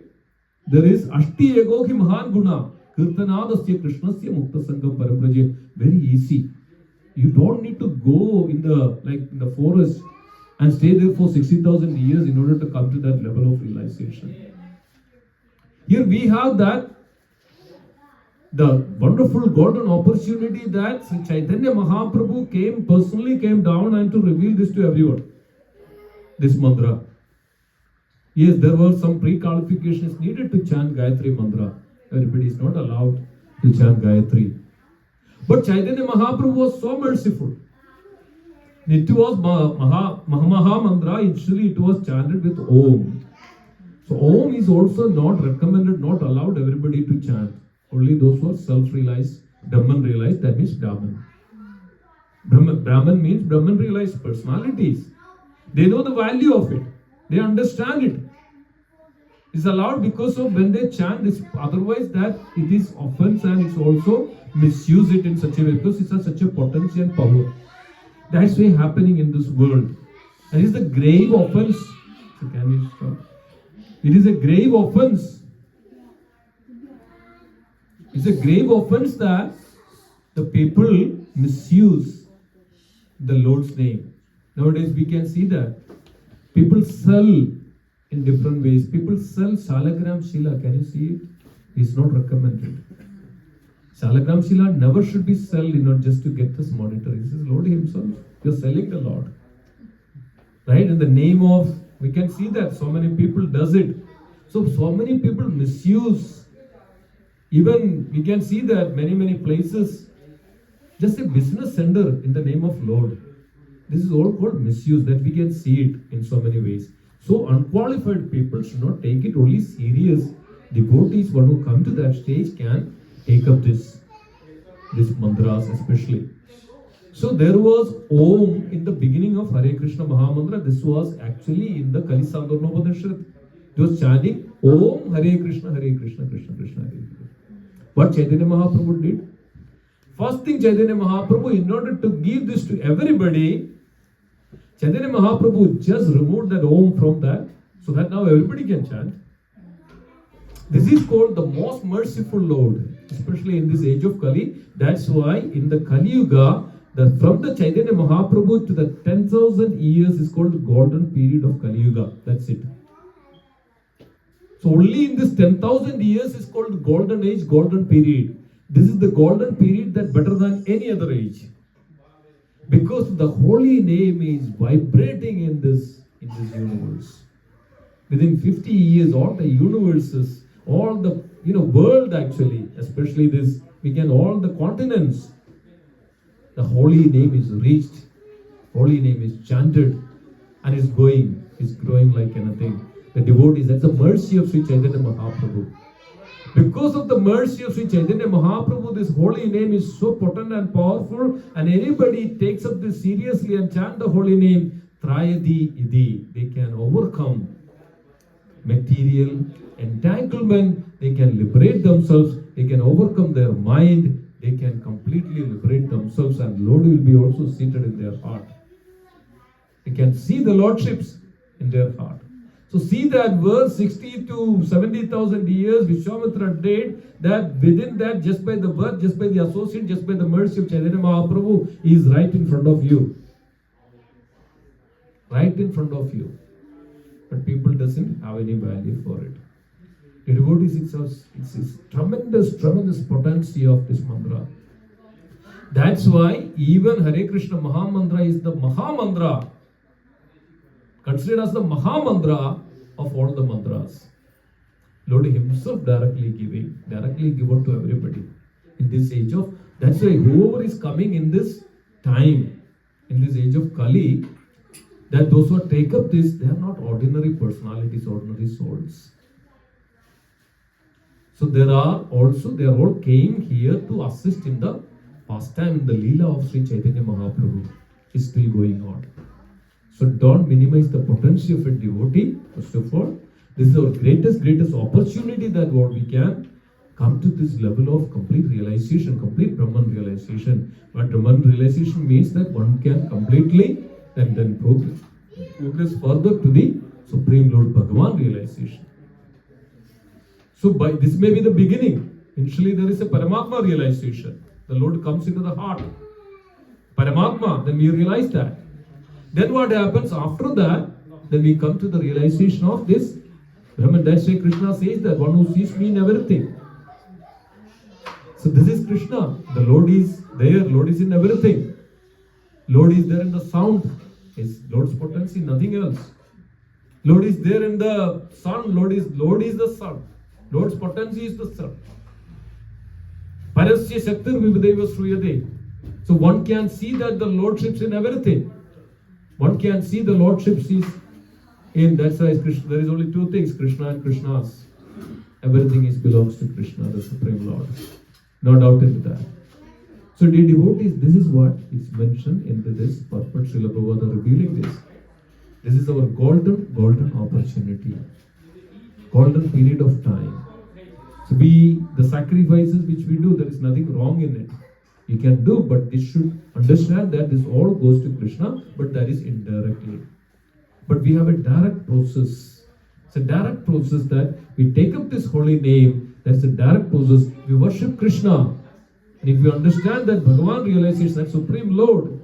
There is Ashti Ego Ki Mahan Guna, Kirtanadasya Krishnasya Mukta Sangam Parampraje. Very easy. You don't need to go in the forest and stay there for 60,000 years in order to come to that level of realization. Here we have that, the wonderful golden opportunity that Sri Chaitanya Mahaprabhu personally came down and to reveal this to everyone. This mantra. Yes, there were some pre-qualifications needed to chant Gayatri mantra. Everybody is not allowed to chant Gayatri. But Chaitanya Mahaprabhu was so merciful. It was Maha mantra, initially it was chanted with Om. So Om is also not recommended, not allowed everybody to chant. Only those who are self-realized, Brahman realized, that means Brahman. Brahman means Brahman realized personalities. They know the value of it. They understand it. It's allowed because of when they chant this, otherwise that it is offense and it's also misuse it in such a way because it has such a potency and power. That's why happening in this world. And it's a grave offense. So can you stop? It is a grave offense. It's a grave offense that the people misuse the Lord's name. Nowadays we can see that. People sell in different ways. People sell Salagram Shila. Can you see it? It's not recommended. Salagram Shila never should be sold just to get this monetary. This is Lord himself. You're selling the Lord. Right? In the name of, we can see that so many people does it. So many people misuse. Even we can see that many places, just a business center in the name of Lord. This is all called misuse, that we can see it in so many ways. So unqualified people should not take it. Only serious devotees, one who come to that stage, can take up this mantras especially. So there was Om in the beginning of Hare Krishna Mahamantra. This was actually in the Kali Sandharnopadishad. It was chanting Om Hare Krishna, Krishna Krishna, Hare Hare. What Chaitanya Mahaprabhu did? First thing, Chaitanya Mahaprabhu, in order to give this to everybody, Chaitanya Mahaprabhu just removed that Om from that, so that now everybody can chant. This is called the most merciful Lord, especially in this age of Kali. That's why in the Kali Yuga, from the Chaitanya Mahaprabhu to the 10,000 years is called the golden period of Kali Yuga. That's it. So only in this 10,000 years is called golden age, golden period. This is the golden period that better than any other age. Because the holy name is vibrating in this universe. Within 50 years, all the universes, all the world actually, especially this, all the continents, the holy name is reached, holy name is chanted, and is growing like anything. The devotees, that's the mercy of Sri Chaitanya Mahaprabhu. Because of the mercy of Sri Chaitanya Mahaprabhu, this holy name is so potent and powerful, and anybody takes up this seriously and chant the holy name, Trayadi Idi, they can overcome material entanglement, they can liberate themselves, they can overcome their mind, they can completely liberate themselves, and Lord will be also seated in their heart. They can see the Lordships in their heart. So see that verse 60 to 70,000 years Vishwamitra did, that within that, just by the birth, just by the association, just by the mercy of Chaitanya Mahaprabhu, he is right in front of you. Right in front of you. But people doesn't have any value for it. The devotees, it's tremendous potency of this mantra. That's why even Hare Krishna Maha Mantra is the Maha Mantra, considered as the Maha Mantra of all the mantras. Lord himself directly given to everybody in this age of, that's why whoever is coming in this time, in this age of Kali, that those who take up this, they are not ordinary personalities, ordinary souls. So they all came here to assist in the pastime, the Leela of Sri Chaitanya Mahaprabhu is still going on. So don't minimize the potential of a devotee. First of all, this is our greatest opportunity that what we can come to this level of complete realization, complete Brahman realization. But Brahman realization means that one can completely and then progress further to the Supreme Lord Bhagavan realization. So by this may be the beginning. Initially there is a Paramatma realization. The Lord comes into the heart. Paramatma, then we realize that. Then what happens after that? Then we come to the realization of this Brahman. That's why Krishna says that one who sees me in everything. So this is Krishna. The Lord is there. Lord is in everything. Lord is there in the sound. Is Lord's potency, nothing else. Lord is there in the sun. Lord is the sun. Lord's potency is the sun. Parasya Shaktir Vivadeva Sruyade. So one can see that the Lordships in everything. One can see the Lordships is in, that's why Krishna, there is only two things, Krishna and Krishnas. Everything belongs to Krishna, the Supreme Lord. No doubt in that. So dear devotees, this is what is mentioned in this purport, Srila Prabhupada revealing this. This is our golden opportunity. Golden period of time. So the sacrifices which we do, there is nothing wrong in it. You can do, but this should understand that this all goes to Krishna, but that is indirectly. But we have a direct process. It's a direct process that we take up this holy name. That's a direct process. We worship Krishna. And if you understand that Bhagavan realizes that Supreme Lord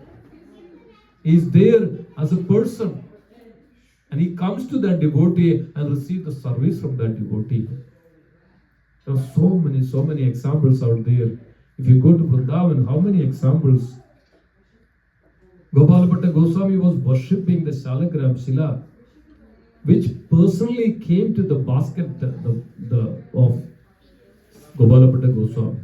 is there as a person, and he comes to that devotee and receives the service from that devotee. There are so many examples out there. If you go to Vrindavan, how many examples? Gopalabhatta Goswami was worshipping the Shalagram Shila, which personally came to the basket of Gopalabhatta Goswami.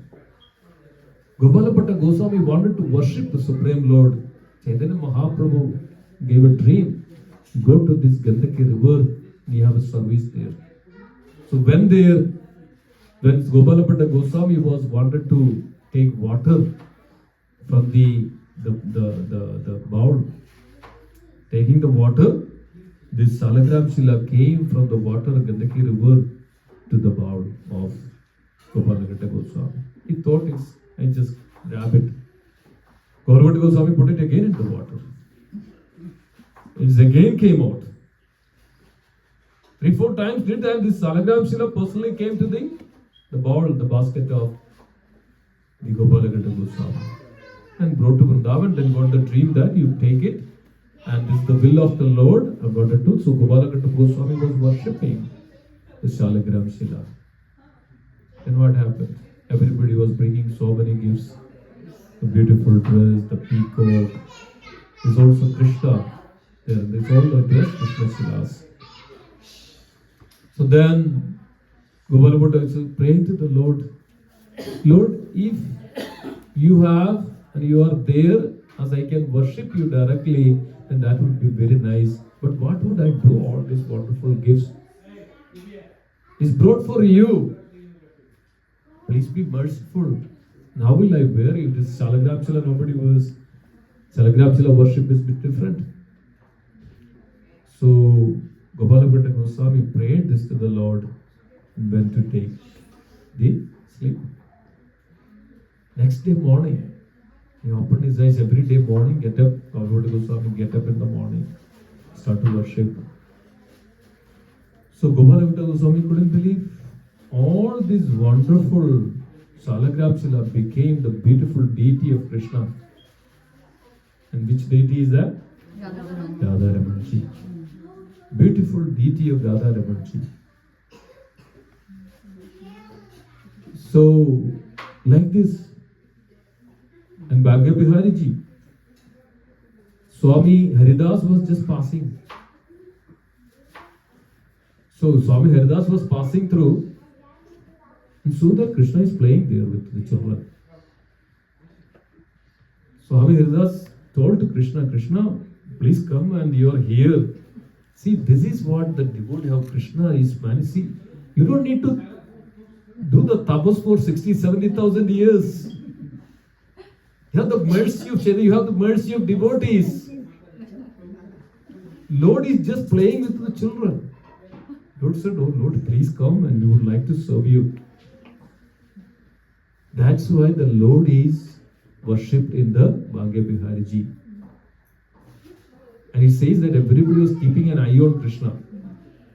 Gopalabhatta Goswami wanted to worship the Supreme Lord. Chaitanya Mahaprabhu gave a dream. Go to this Gandaki river, we have a service there. So when Gopalabhatta Goswami was wanted to take water from the bowl, taking the water, this Salagram Shila came from the water of Gandaki river to the bowl of Gopalabhatta Goswami. He thought I just rabbit. Gauravanti Goswami put it again in the water. It again came out. 3-4 times, this Salagram Shila personally came to the bowl, the basket of the Gopalagata Goswami and brought to Vrindavan. Then got the dream that you take it and this is the will of the Lord about it too. So Gopalagata Goswami was worshipping the Salagram Shila. Then what happened? Everybody was bringing so many gifts. The beautiful dress, the peacock. There's also Krishna there. There's all the dress Krishna Shilas. So then Gopala Bhatta says, pray to the Lord. Lord, if you have and you are there as I can worship you directly, then that would be very nice. But what would I do? All these wonderful gifts is brought for you. Please be merciful. How will I wear it? This Salagram Shila nobody wears. Salagram Shila worship is a bit different. So Gopala Bhatta Goswami prayed this to the Lord and went to take the sleep. Next day morning, he opened his eyes every day morning, get up, Gopala Bhatta Goswami get up in the morning, start to worship. So Gopala Bhatta Goswami couldn't believe all this wonderful Salagram Shila became the beautiful deity of Krishna. And which deity is that? Radharamanji. Beautiful deity of Radharamanji. So, like this, and Bhagya Bihari Ji, Swami Haridas was just passing. So, Swami Haridas was passing through, and so that Krishna is playing there with the children. Swami Haridas told to Krishna, Krishna, please come and you are here. See, this is what the devotee of Krishna is, man. See, you don't need to do the tapas for 60,000-70,000 years. You have the mercy of Chaitanya, you have the mercy of devotees. Lord is just playing with the children. Lord said, oh Lord, please come and we would like to serve you. That's why the Lord is worshipped in the Bhagya Bihari Ji. And he says that everybody was keeping an eye on Krishna.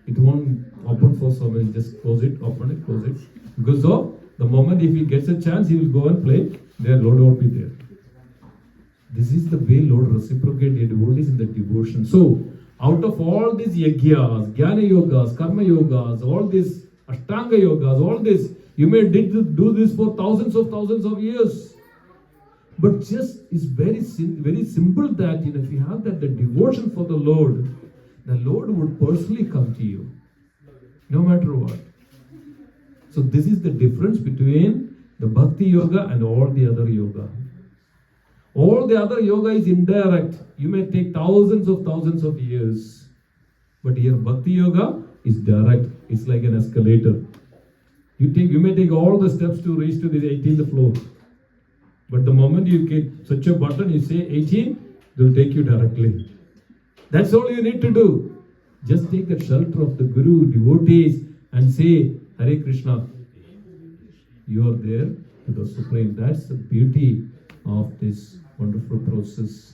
It won't open for so many, just close it, open it, close it. Because of the moment if he gets a chance, he will go and play, their Lord won't be there. This is the way Lord reciprocates the devotees in the devotion. So, out of all these yagyas, jnana yogas, karma yogas, all these ashtanga yogas, all this, you may do this for thousands of years. But just it's very simple that if you have that the devotion for the Lord would personally come to you, no matter what. So this is the difference between the bhakti yoga and all the other yoga. All the other yoga is indirect. You may take thousands of years, but here bhakti yoga is direct. It's like an escalator. You may take all the steps to reach to the 18th floor. But the moment you get such a button, you say 18, it will take you directly. That's all you need to do. Just take the shelter of the Guru, devotees, and say, Hare Krishna. You are there to the Supreme. That's the beauty of this wonderful process.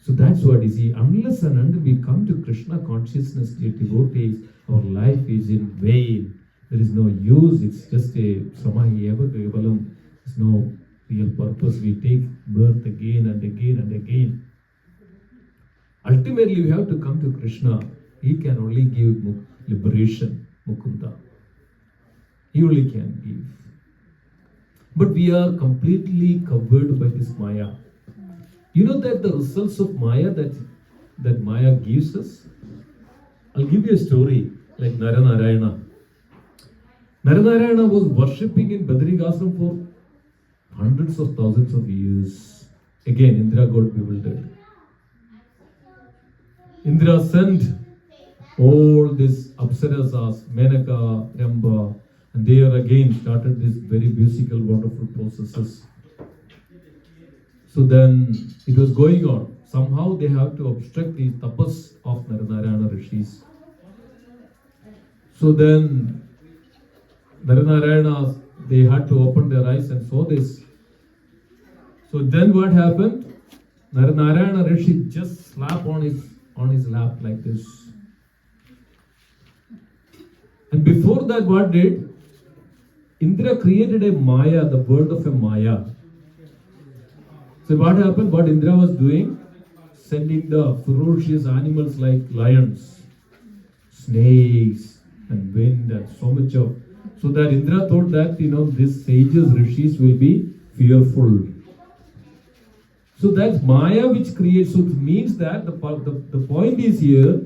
So that's what you see. Unless and until we come to Krishna consciousness, dear devotees, our life is in vain. There is no use. It's just a samahi eva kevalam. There's no real purpose. We take birth again and again and again. Ultimately, we have to come to Krishna. He can only give liberation, Mukunda. He only can give. But we are completely covered by this Maya. You know that the results of Maya that Maya gives us? I'll give you a story like Naranarayana. Naranarayana was worshipping in Badrikashram for hundreds of thousands of years. Again, Indra got bewildered. Indra sent all these Apsarasas, Menaka, Ramba, and they again started this very musical, wonderful processes. So then it was going on. Somehow they have to obstruct the tapas of Naranarayana Rishis. So then Naranarayana, they had to open their eyes and saw this. So then what happened? Narayana Rishi just slapped on his lap like this. And before that, what did? Indra created a Maya, the bird of a Maya. So what happened? What Indra was doing? Sending the ferocious animals like lions, snakes, and wind, and so much of. So that Indra thought that, these sages, rishis will be fearful. So that's Maya which creates. So it means that the point is here,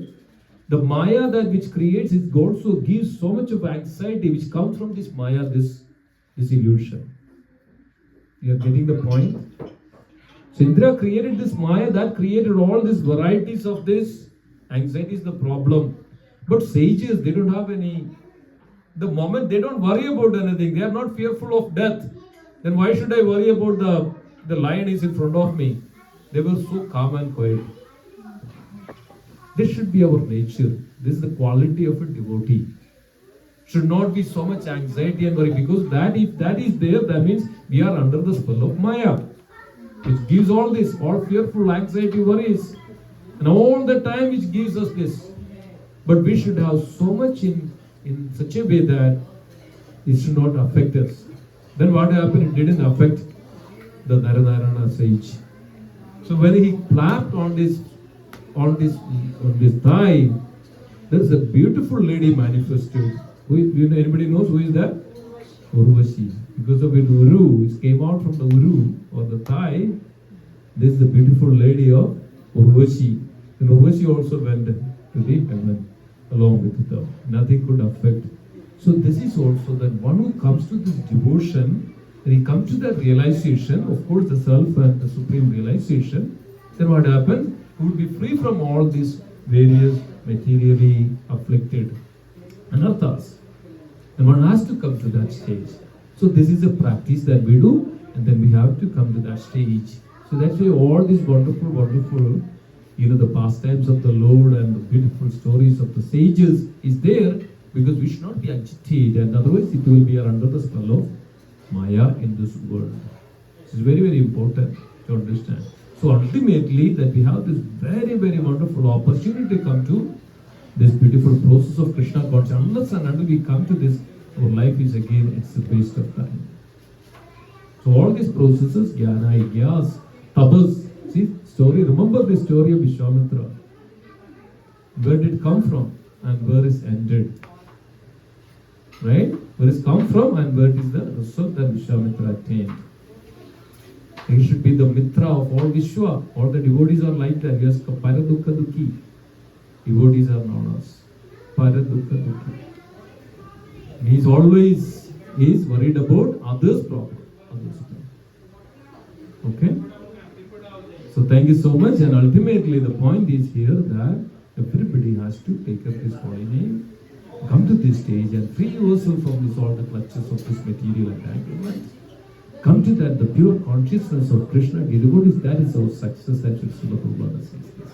the Maya that which creates, it also gives so much of anxiety which comes from this Maya, this illusion. You are getting the point? So Indra created this Maya that created all these varieties of this. Anxiety is the problem. But sages, they don't have any. The moment they don't worry about anything, they are not fearful of death. Then why should I worry about the lion is in front of me? They were so calm and quiet. This should be our nature. This is the quality of a devotee. Should not be so much anxiety and worry, because that if that is there, that means we are under the spell of Maya, which gives all fearful anxiety, worries, and all the time which gives us this. But we should have so much in such a way that it should not affect us. Then what happened? It didn't affect the Narayana sage. So when he clapped on this thigh, there is a beautiful lady manifested. Anybody knows who is that? Urvashi. Because of it, Uru, it came out from the Uru or the thigh. This is the beautiful lady of Urvashi. And Urvashi also went to the heaven along with them. Nothing could affect. So this is also that one who comes to this devotion, when he comes to that realization, of course the self and the supreme realization, then what happened? He would be free from all these various materially afflicted anarthas. And one has to come to that stage. So this is a practice that we do, and then we have to come to that stage. So that's why all these wonderful, the pastimes of the Lord and the beautiful stories of the sages is there, because we should not be agitated, and otherwise it will be under the spell of Maya in this world. This is very, very important to understand. So ultimately, that we have this very, very wonderful opportunity to come to this beautiful process of Krishna consciousness. Unless and until we come to this, our life is again, it's a waste of time. So all these processes, jnana, yas, tapas, see, story, remember the story of Vishwamitra. Where did it come from and where is ended? Right? Where is come from and where is the result that Vishwamitra attained? He should be the mitra of all Vishwa. All the devotees are like that. Yes, paradukha dukhi. Devotees are known as paradukha dukhi. He is always worried about others' problem. Okay? So thank you so much, and ultimately the point is here that everybody has to take up this holy name, come to this stage and free yourself from all the clutches of this material entanglement. Come to that, the pure consciousness of Krishna, devotees, that is our success. That's what Srila Prabhupada says this.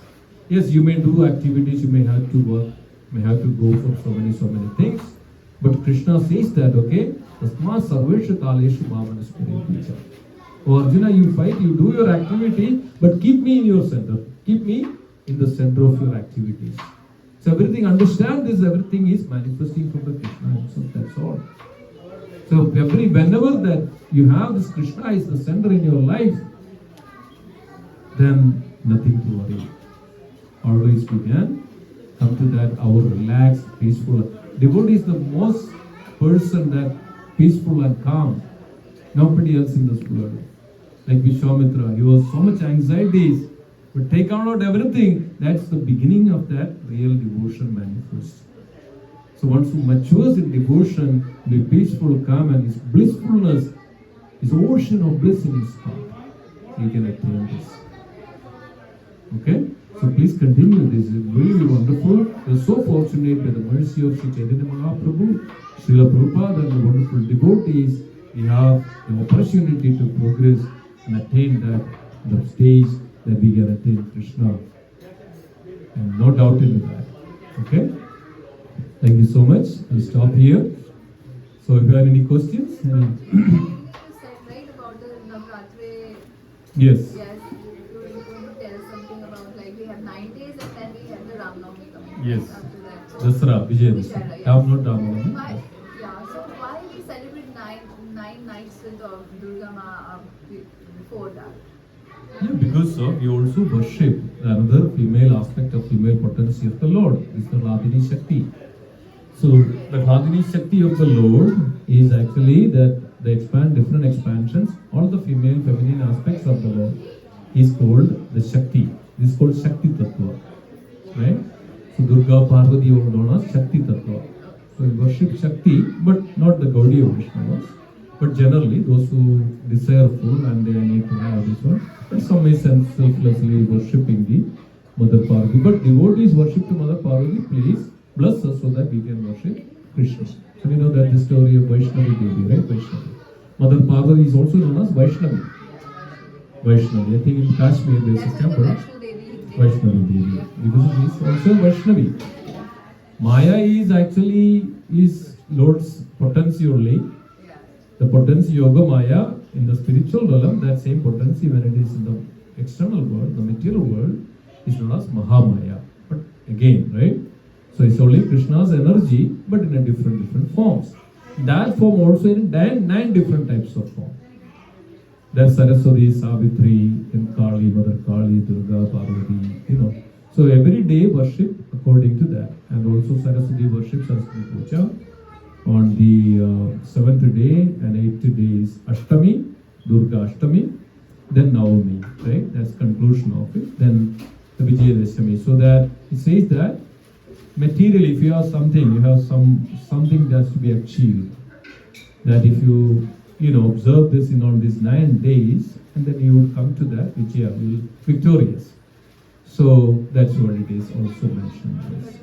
Yes, you may do activities, you may have to work, you may have to go for so many things, but Krishna says that, okay, Tasma Sarvesha Kaleshu Bhavanaspari. Oh Arjuna, you fight, you do your activity, but keep me in your center. Keep me in the center of your activities. So everything, understand this, everything is manifesting from the Krishna himself, that's all. So whenever that you have this Krishna is the center in your life, then nothing to worry. Always we can come to that, our relaxed, peaceful. Devotee is the most person that peaceful and calm. Nobody else in this world. Like Vishwamitra, he was so much anxieties, but take out everything. That's the beginning of that real devotion manifest. So once who matures in devotion, be peaceful, calm, and his blissfulness, his ocean of bliss in his heart, he can attain this. Okay? So please continue. This is really wonderful. We are so fortunate with the mercy of Sri Chaitanya Mahaprabhu, Srila Prabhupada, and the wonderful devotees. We have the opportunity to progress and attain the stage that we can attain Krishna. And no doubt in that. Okay? Thank you so much. I'll stop here. So if you have any questions, You said right about the Navratri Yes. Yes, you were going to tell something about like we have 9 days and then we have the Ram Navami coming. Yes. After that. Dasara, Vijay Vishara, Dasara. yes. Not Ramanavami. Why? Yeah. So why we celebrate nine nights with Durga Ma before that? Yeah, because we also worship another female aspect of female potency of the Lord, is the Radhini Shakti. So the Radhini Shakti of the Lord is actually that they expand different expansions, all the female feminine aspects of the Lord is called the Shakti. This is called Shakti Tattva. Right? So Durga Parvati are known as Shakti Tattva. So we worship Shakti, but not the Gaudiya Vaishnavas. But generally, those who desire full and they need to have this one, but some may selflessly worshipping the Mother Parvati. But devotees worship to Mother Parvati, please bless us so that we can worship Krishna. So we know that the story of Vaishnavi Devi, right? Vaishnavi. Mother Parvati is also known as Vaishnavi. Vaishnavi. I think in Kashmir there is a That's temple. Vaishnavi Devi. Because she is also Vaishnavi. Maya is actually Lord's potency only. The potency yoga Maya in the spiritual realm, that same potency when it is in the external world, the material world, is known as Mahamaya. But again, right? So it's only Krishna's energy, but in a different forms. That form also in nine different types of form. There's Saraswati, Savitri, and Kali, Mother Kali, Durga, Parvati, So every day worship according to that. And also Saraswati worship Saraswati Puja. On the 7th day and 8th day is Ashtami, Durga Ashtami, then Navami, right? That's conclusion of it. Then the Vijayadashami. So that it says that materially, if you have something, you have something that has to be achieved. That if you observe this in all these 9 days, and then you would come to that Vijaya, you will victorious. So that's what it is also mentioned. Yes.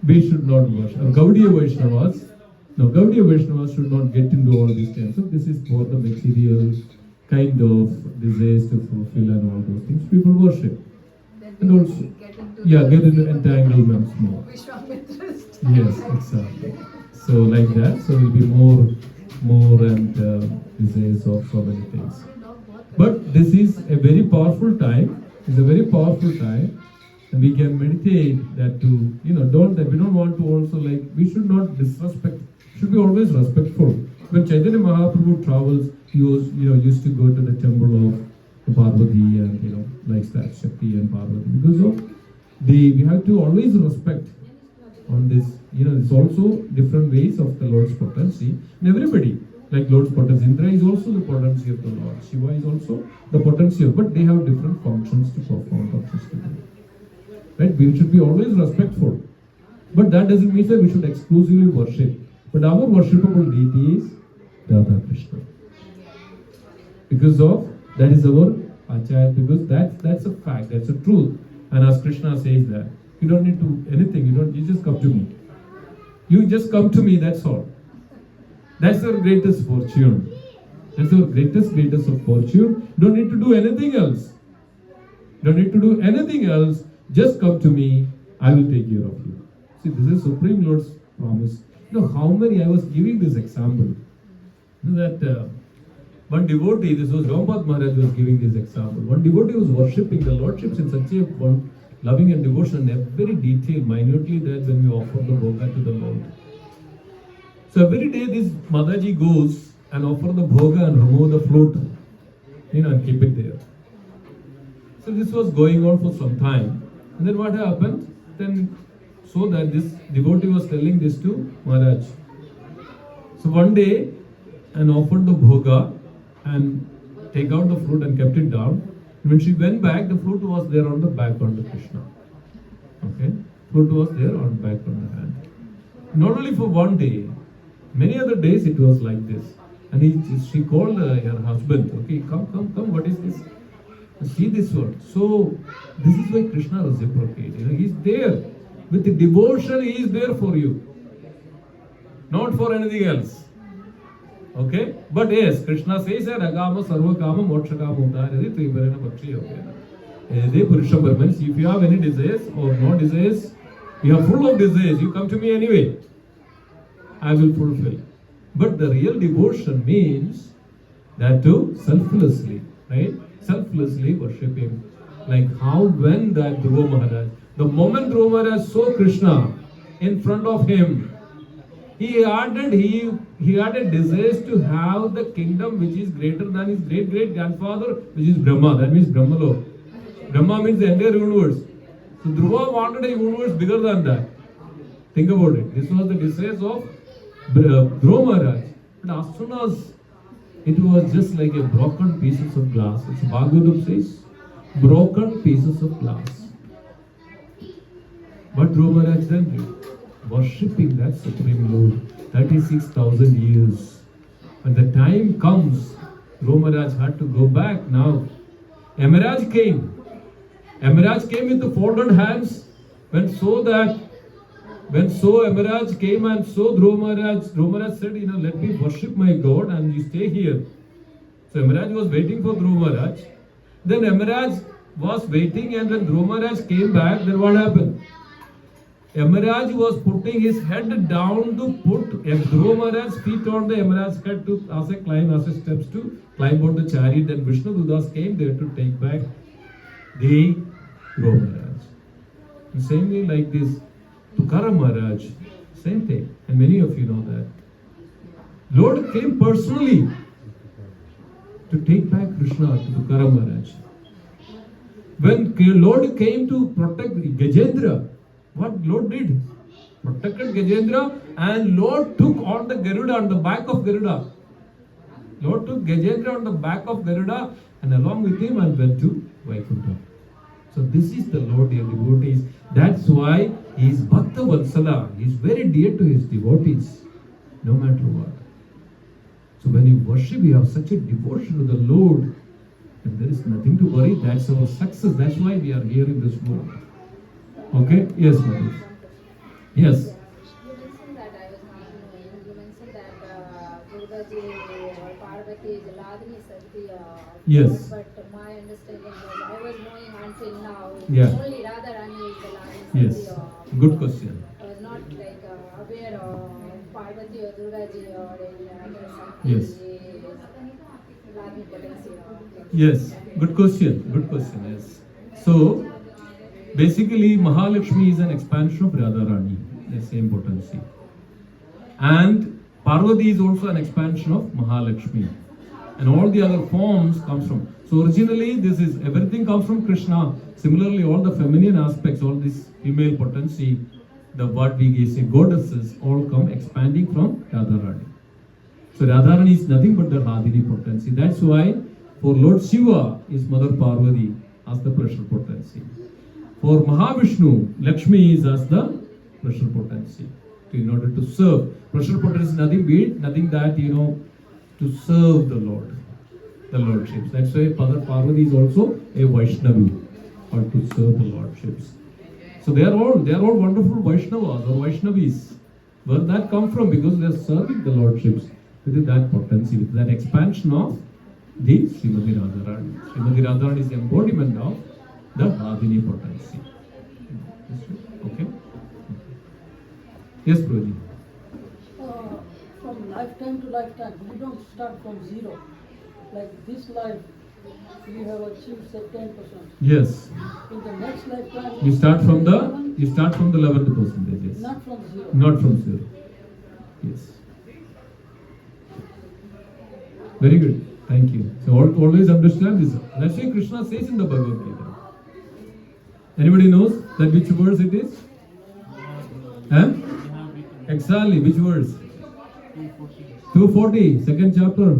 We should not worship. Gaudiya Vaishnavas should not get into all these kinds of. This is for the material kind of desires to fulfill and all those things. People worship. And also, get into entanglements more. Yes, exactly. So like that, so will be more and desires of so many things. But this is a very powerful time. It's a very powerful time. And we can meditate that we don't want to also we should not disrespect, should be always respectful. When Chaitanya Mahaprabhu travels, he used to go to the temple of the Parvati and likes that Shakti and Parvati. Because of we have to always respect on this, it's also different ways of the Lord's potency. And everybody, like Lord's potency, Indra is also the potency of the Lord. Shiva is also the potency of, but they have different functions to perform, functions to do. Right? We should be always respectful. But that doesn't mean that we should exclusively worship. But our worshipable deity is Radha Krishna. Because of, that is our Acharya, because that's a fact, that's a truth. And as Krishna says that, you don't need to anything, you just come to me. You just come to me, that's all. That's our greatest fortune. That's our greatest of fortune. Don't need to do anything else. Don't need to do anything else. Just come to me, I will take care of you. See, this is Supreme Lord's promise. How many, I was giving this example. That one devotee, this was Rampad Maharaj was giving this example. One devotee was worshipping the Lordships in such a loving and devotion, and very detailed, minutely that when we offer the bhoga to the Lord. So every day this Mataji goes and offer the bhoga and remove the float, and keep it there. So this was going on for some time. And then what happened? Then so that this devotee was telling this to Maharaj. So one day, and offered the bhoga and take out the fruit and kept it down. When she went back, the fruit was there on the back on the Krishna. Okay, fruit was there on back on the hand. Not only for one day, many other days it was like this. And she called her husband. Okay, come, what is this? See this one. So this is why Krishna reciprocates. He's there with the devotion. He is there for you, not for anything else. Okay, but yes, Krishna says that agama sarva kama moksha kama udharati trivarena bhakti yogena. Purusha means if you have any desires or no desires, you are full of desires, you come to me anyway. I will fulfill. But the real devotion means that too selflessly. right? Selflessly worshipping. Like how when that Dhruva Maharaj, the moment Dhruva Maharaj saw Krishna in front of him, he had a desire to have the kingdom which is greater than his great great grandfather, which is Brahma. That means Brahmalok. Brahma means the entire universe. So Dhruva wanted a universe bigger than that. Think about it. This was the desire of Dhruva Maharaj. But as soon as it was just like a broken pieces of glass. It's Bhagavatam says, broken pieces of glass. But Dhruva Maharaj then did, worshipping that Supreme Lord, 36,000 years. When the time comes, Dhruva Maharaj had to go back now. Yamaraj came. Yamaraj came with the folded hands. When Yamaraj came and saw Dhruva Maharaj said, let me worship my God and you stay here. So Yamaraj was waiting for Dhruva Maharaj. Then Yamaraj was waiting, and when Dhruva Maharaj came back, then what happened? Yamaraj was putting his head down to put Dhruva Maharaj's feet on the Yamaraj's head to as a steps to climb on the chariot. Then Vishnu Dudas came there to take back the Dhruva Maharaj. The same way like this, Tukaram Maharaj, same thing, and many of you know that. Lord came personally to take back Krishna to Tukaram Maharaj. When Lord came to protect Gajendra, what Lord did? Protected Gajendra, and Lord took on the Garuda, on the back of Garuda. Lord took Gajendra on the back of Garuda and along with him and went to Vaikuntha. So this is the Lord, dear devotees. That's why he is Bhakta Vatsala. He is very dear to his devotees, no matter what. So when you worship, you have such a devotion to the Lord, and there is nothing to worry. That's our success. That's why we are here in this world. Okay? Yes, Madhu. Yes. You mentioned that I was not knowing. You mentioned that Durgaji or Parvati is Ladini Sakti. Yes. But my understanding was I was knowing until now Yeah. only Radharani is the Ladini Yes. Sakti. Good question. I was not like aware of Parvati or Durgaji or any other Sakti. Yes. Ladini potency. Yes. Good question. Good question. Yes. So, basically, Mahalakshmi is an expansion of Radharani, the same potency. And Parvati is also an expansion of Mahalakshmi. And all the other forms comes from. So originally, everything comes from Krishna. Similarly, all the feminine aspects, all this female potency, the what we say goddesses, all come expanding from Radharani. So Radharani is nothing but the Radhini potency. That's why for Lord Shiva is Mother Parvati as the pleasure potency. For Mahavishnu, Lakshmi is as the pleasure potency. In order to serve. Pleasure potency is nothing that, to serve the Lord, the Lordships. That's why Mother Parvati is also a Vaishnavi, or to serve the Lordships. So they are all wonderful Vaishnavas or Vaishnavis. Where that come from? Because they are serving the Lordships with that potency, with that expansion of the Srimati Radharani. Srimati Radharani is the embodiment of the Radhini potency. Okay? Yes, Prabhuji. From lifetime to lifetime, you don't start from zero. Like this life, you have achieved say 10%. Yes. In the next lifetime, You start from the 11th percentage. Yes. not from zero. Not from zero. Yes. Very good. Thank you. So always understand this. That's why Krishna says in the Bhagavad Gita. Anybody knows that which verse it is? Huh? Exactly. Which verse? 240. Second chapter.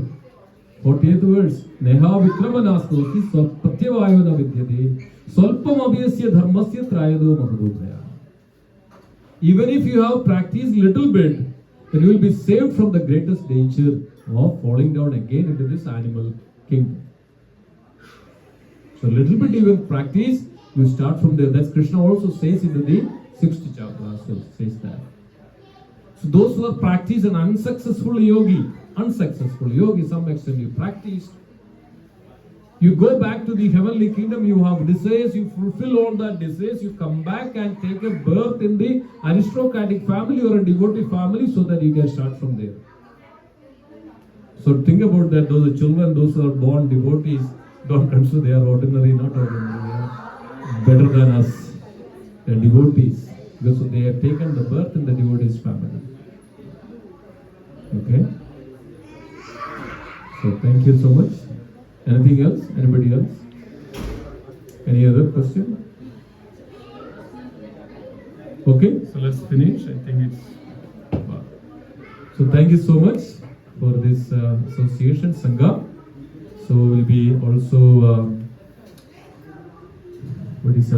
48th verse. Neha vikramanastoti patyavayo na vidyate salpam abhyasya dharmasya trayado mahadodhaya. Even if you have practiced little bit, then you will be saved from the greatest danger of falling down again into this animal kingdom. So little bit even practice, you start from there. That's Krishna also says in the 6th chapter, so says that. So those who have practiced an unsuccessful yogi, some extent you practiced, you go back to the heavenly kingdom, you have desires, you fulfill all that desires, you come back and take a birth in the aristocratic family or a devotee family so that you can start from there. So think about that, those children, those who are born devotees, don't consider they are ordinary, not ordinary. They are better than us. They are devotees. Because they have taken the birth in the devotees' family. Okay? So thank you so much. Anything else? Anybody else? Any other question? Okay, so let's finish. I think it's. So thank you so much for this association, Sangha. So we'll be also what is